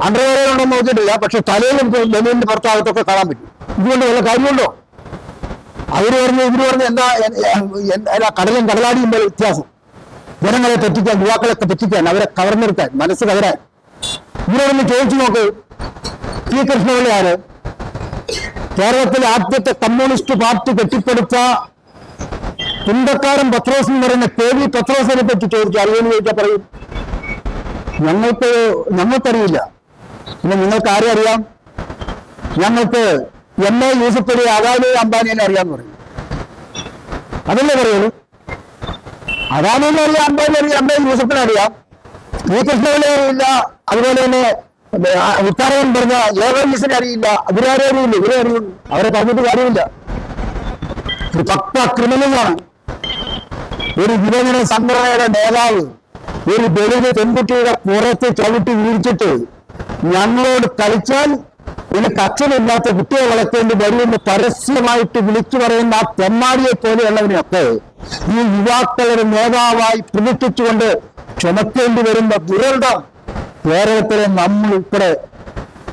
അണ്ടർവെയറുണ്ടെന്ന് നോക്കിയിട്ടില്ല, പക്ഷെ തലയിലും ബനിയന്റെ പുറത്താകത്തൊക്കെ കാണാൻ പറ്റും. ഇതുകൊണ്ട് വല്ല കാര്യമുണ്ടോ? ഇവര് പറഞ്ഞ് എന്താ കടലും കടലാടിയും പോലെ വ്യത്യാസം. ജനങ്ങളെ പറ്റിക്കാൻ, യുവാക്കളൊക്കെ പറ്റിക്കാൻ, അവരെ കവർന്നെടുക്കാൻ, മനസ്സ് കവരാൻ. ഇവരോടൊന്ന് ചോദിച്ചു നോക്ക്. പി കൃഷ്ണപിള്ളി ആര്? കേരളത്തിലെ ആദ്യത്തെ കമ്മ്യൂണിസ്റ്റ് പാർട്ടി കെട്ടിപ്പടുത്ത കുണ്ടക്കാരൻ പത്രോസ് എന്ന് പറയുന്ന KV പത്രോസിനെ പറ്റി ചോദിച്ചു. അറിയുമെന്ന് ചോദിച്ചാൽ പറയും ഞങ്ങൾക്കറിയില്ല. പിന്നെ നിങ്ങൾക്ക് ആരെ അറിയാം? ഞങ്ങൾക്ക് MA യൂസഫ് അലി, അദാനി, അംബാനിയെ അറിയാന്ന് പറയും. അതല്ലേ പറയുള്ളൂ. അദാനിയെ അറിയാം, അംബാനി അറിയാം, MA യൂസഫിനെ അറിയാം, പി കൃഷ്ണപിള്ളി അറിയില്ല. അതുപോലെ തന്നെ ഉത്തരവൻ പറഞ്ഞ ഏവർലീസിനെ അറിയില്ല. അവരാരെ അറിയില്ല, ഇവരെ അറിയുള്ളൂ. അവരെ പറഞ്ഞിട്ട് കാര്യമില്ല. ഒരു പക്ക ക്രിമിനലാണ്. ഒരു വിഭജന സംഘടനയുടെ നേതാവ് ഒരു ദളിത് പെൺകുട്ടിയുടെ പുറത്ത് ചവിട്ടി വീഴ്ചിട്ട് ഞങ്ങളോട് കളിച്ചാൽ നിനക്ക് അച്ഛനില്ലാത്ത കുട്ടിയെ വളർത്തേണ്ടി വരുമെന്ന് പരസ്യമായിട്ട് വിളിച്ചു പറയുന്ന ആ തെമ്മാടിയെ പോലെയുള്ളവരെയൊക്കെ ഈ യുവാക്കളുടെ നേതാവായി പ്രതിഷ്ഠിച്ചുകൊണ്ട് ചുമക്കേണ്ടി വരുന്ന ദുരന്തം കേരളത്തിലെ നമ്മൾ ഉൾപ്പെടെ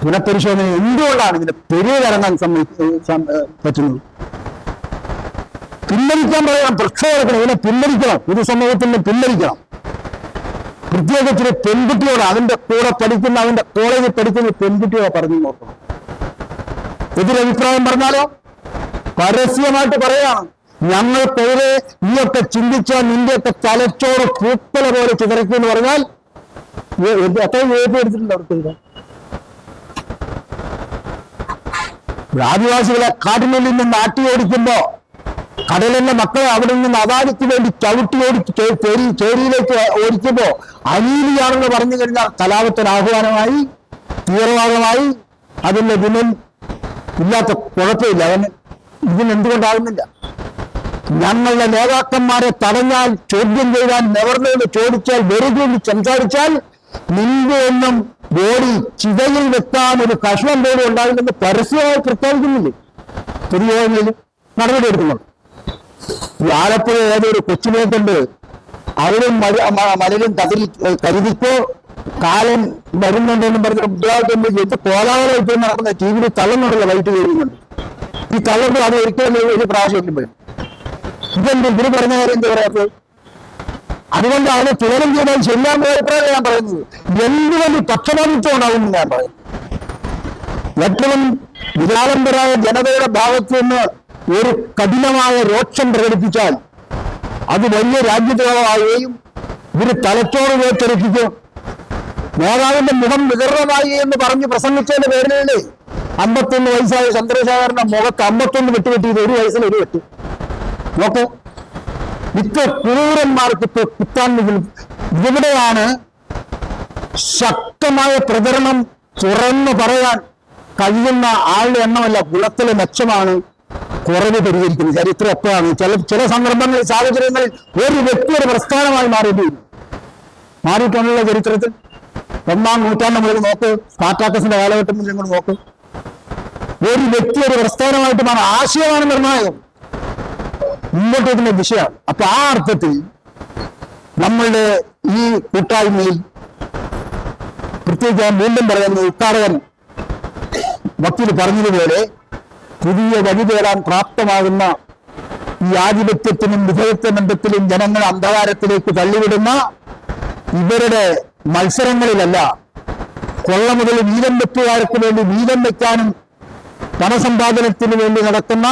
പുനഃപരിശോധന എന്തുകൊണ്ടാണ് ഇതിന്റെ പെരുവിറങ്ങാൻ പറ്റുന്നത്? പിൻവലിക്കാൻ പറയാം, പ്രക്ഷോഭം ഇതിനെ പിൻവലിക്കണം. പൊതുസമൂഹത്തിന് പിൻവലിക്കണം. പ്രത്യേകിച്ച് പെൺകുട്ടിയോട്, അതിന്റെ കൂടെ പഠിക്കുന്ന, അവന്റെ കോളേജിൽ പഠിക്കുന്ന പെൺകുട്ടിയോട് പറഞ്ഞു നോക്കണം. എതിരഭിപ്രായം പറഞ്ഞാലോ പരസ്യമായിട്ട് പറയാണ്, ഞങ്ങൾക്കെതിരെ നീയൊക്കെ ചിന്തിച്ചാൽ നിന്റെയൊക്കെ തലച്ചോറ് പൂപ്പല പോലെ ചിതറിക്കും എന്ന് പറഞ്ഞാൽ അത്രയും എടുത്തിട്ടുണ്ട് അവർക്ക്. ആദിവാസികളെ കാട്ടിനുള്ളിൽ നിന്ന് നാട്ടി ഓടിക്കുമ്പോ കടലിന്റെ മക്കളെ അവിടെ നിന്ന് അദാനിക്ക് വേണ്ടി ചവിട്ടി ചേരിയിലേക്ക് ഓടിക്കുമ്പോ അനീതിയാണെന്ന് പറഞ്ഞു കഴിഞ്ഞാൽ കലാപത്തിന് ആഹ്വാനമായി, തീവ്രവാദമായി, അതിന്റെ ഇതിനും ഇല്ലാത്ത കുഴപ്പമില്ല. അവന് ഇതിനെന്തുകൊണ്ടാകുന്നില്ല? ഞങ്ങളുടെ നേതാക്കന്മാരെ തടഞ്ഞാൽ, ചോദ്യം ചെയ്താൽ, നിവർന്നത് ചോദിച്ചാൽ, വെറുതെ സംസാരിച്ചാൽ നിന്റെ ഒന്നും ബോഡി ചിതയിൽ വെക്കാൻ ഒരു കഷ്ണം പോലും ഉണ്ടാകില്ലെന്ന് പരസ്യമായി പ്രഖ്യാപിക്കുന്നില്ലേ? പൊതുയോഗങ്ങളിൽ നടപടി എടുക്കുന്നുണ്ട്. ഈ ആലപ്പുഴ ഏതൊരു കൊച്ചിനെ കൊണ്ട് അവരും മലരും കരുതിക്കോ കാലം വരുന്നുണ്ടെന്നും പറഞ്ഞ മുദ്രാവാക്യം ചെയ്ത് കോലാഹലം ഇപ്പോൾ നടക്കുന്ന TV തള്ളുന്നുണ്ടല്ലോ, വൈകിട്ട് കഴിയുന്നുണ്ട്. ഈ തള്ളുമ്പോൾ അത് ഒരിക്കലും ഒരു പ്രാവശ്യം വരും. ഇതെന്ത് ഇവര് പറഞ്ഞ കാര്യം എന്താ പറയാത്തത്? അതുകൊണ്ട് അവനെ തുലനം ചെയ്താൽ ശരിയാൻ പോയപ്പോഴാണ് ഞാൻ പറയുന്നത്. എന്തുകൊണ്ട് പക്ഷപാതിത്വം ഉണ്ടാകുമെന്ന് ഞാൻ പറയുന്നു. ഏറ്റവും വികാരംബരായ ജനതയുടെ ഭാഗത്ത് നിന്ന് ഒരു കഠിനമായ രോക്ഷം പ്രകടിപ്പിച്ചാൽ അത് വലിയ രാജ്യദ്രോഹമാവുകയും ഇവര് തലച്ചോറ് വേർതിരിപ്പിക്കും. നേതാവിന്റെ മുഖം വികൃതമായി എന്ന് പറഞ്ഞ് പ്രസംഗിച്ചതിന്റെ പേരിലല്ലേ 51 വയസ്സായ ചന്ദ്രശേഖരന്റെ മുഖത്ത് 51 വെട്ടുപറ്റിയത്, 1 വയസ്സിൽ 1 വെട്ട്. നോക്ക്, ഇത്ര ക്രൂരന്മാർക്ക് ഇപ്പൊ കുത്താൻ. ഇവിടെയാണ് ശക്തമായ പ്രചരണം തുറന്നു പറയാൻ കഴിയുന്ന ആളുടെ എണ്ണമല്ല, ഗുണത്തിലെ മെച്ചമാണ് കുറവ് പരിഹരിക്കുന്നത്. ചരിത്രം എപ്പോഴാണ് ചില സന്ദർഭങ്ങളിൽ, സാഹചര്യങ്ങളിൽ ഒരു വ്യക്തിയുടെ പ്രസ്ഥാനമായി മാറിയിട്ടുള്ള ചരിത്രത്തിൽ 1-ാം നൂറ്റാണ്ട് മുതൽ നോക്ക്, സ്പാർട്ടാക്കസിന്റെ കാലഘട്ടം മുതൽ നിങ്ങൾ നോക്ക്, ഒരു വ്യക്തി ഒരു പ്രസ്ഥാനമായിട്ട് മാറും. ആശയമാണ് നിർണായകം, മുമ്പോട്ട് വരുന്ന വിഷയമാണ്. അപ്പൊ ആ അർത്ഥത്തിൽ നമ്മളുടെ ഈ കൂട്ടായ്മയിൽ പ്രത്യേകിച്ച് വീണ്ടും പറയുന്നത്, ഉദ്ഘാടകൻ വക്കീൽ പറഞ്ഞതുപോലെ പുതിയ വഴി തേടാൻ പ്രാപ്തമാകുന്ന ഈ ആധിപത്യത്തിനും വിധേയത്വ ബന്ധത്തിലും ജനങ്ങൾ അന്ധകാരത്തിലേക്ക് തള്ളിവിടുന്ന ഇവരുടെ മത്സരങ്ങളിലല്ല, കൊള്ള മുതൽ വീതം വെപ്പുകാർക്ക് വേണ്ടി വീതം വെക്കാനും ധനസമ്പാദനത്തിന് വേണ്ടി നടക്കുന്ന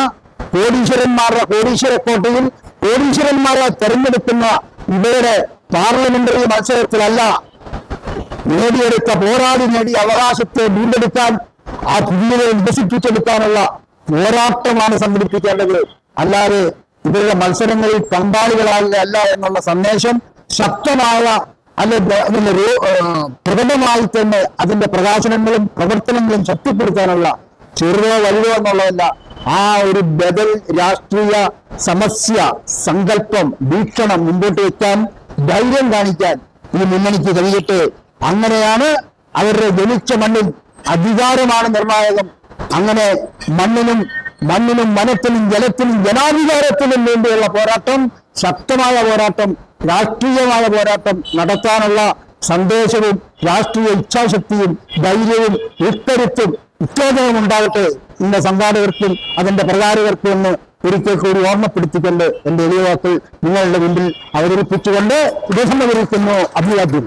കോടീശ്വരക്കോട്ടയിൽ കോടീശ്വരന്മാരെ തെരഞ്ഞെടുക്കുന്ന ഇവരുടെ പാർലമെന്ററി മത്സരത്തിലല്ല നേടിയെടുത്ത പോരാടി നേടിയ അവകാശത്തെ വീണ്ടെടുക്കാൻ ആ പുല്ലുകൾ വികസിപ്പിച്ചെടുക്കാനുള്ള പോരാട്ടമാണ് സംഘടിപ്പിക്കേണ്ടത്. അല്ലാതെ ഇവരുടെ മത്സരങ്ങളിൽ പങ്കാളികളാകുകയല്ല എന്നുള്ള സന്ദേശം ശക്തമായ അതിന്റെ പ്രകടമായി തന്നെ അതിന്റെ പ്രകാശനങ്ങളും പ്രവർത്തനങ്ങളും ശക്തിപ്പെടുത്താനുള്ള ചെറുതോ വലുതോ എന്നുള്ളതല്ല, ആ ഒരു ബദൽ രാഷ്ട്രീയ സമസ്യ സങ്കല്പം വീക്ഷണം മുമ്പോട്ട് വെക്കാൻ ധൈര്യം കാണിക്കാൻ ഈ മുന്നണിക്ക് കഴിയട്ടെ. അങ്ങനെയാണ് അവരുടെ ജനിച്ച മണ്ണിൽ അധികാരമാണ് നിർണായകം. അങ്ങനെ മണ്ണിനും വനത്തിനും ജലത്തിനും ജനാധികാരത്തിനും വേണ്ടിയുള്ള പോരാട്ടം, ശക്തമായ പോരാട്ടം, രാഷ്ട്രീയമായ പോരാട്ടം നടത്താനുള്ള സന്ദേശവും രാഷ്ട്രീയ ഇച്ഛാശക്തിയും ധൈര്യവും ഉൾക്കരുത്തും ഉത്തേജനവും ഉണ്ടാകട്ടെ ഇന്ന സംഘാടകർക്കും അതിന്റെ പ്രചാരകർക്കും എന്ന് ഒരിക്കൽ കൂടി ഓർമ്മപ്പെടുത്തിക്കൊണ്ട് എന്റെ എളിയ വാക്കുകൾ നിങ്ങളുടെ മുമ്പിൽ അവതരിപ്പിച്ചുകൊണ്ട് ഉപസംഹരിക്കുന്നു. അഭിവാദ്യം.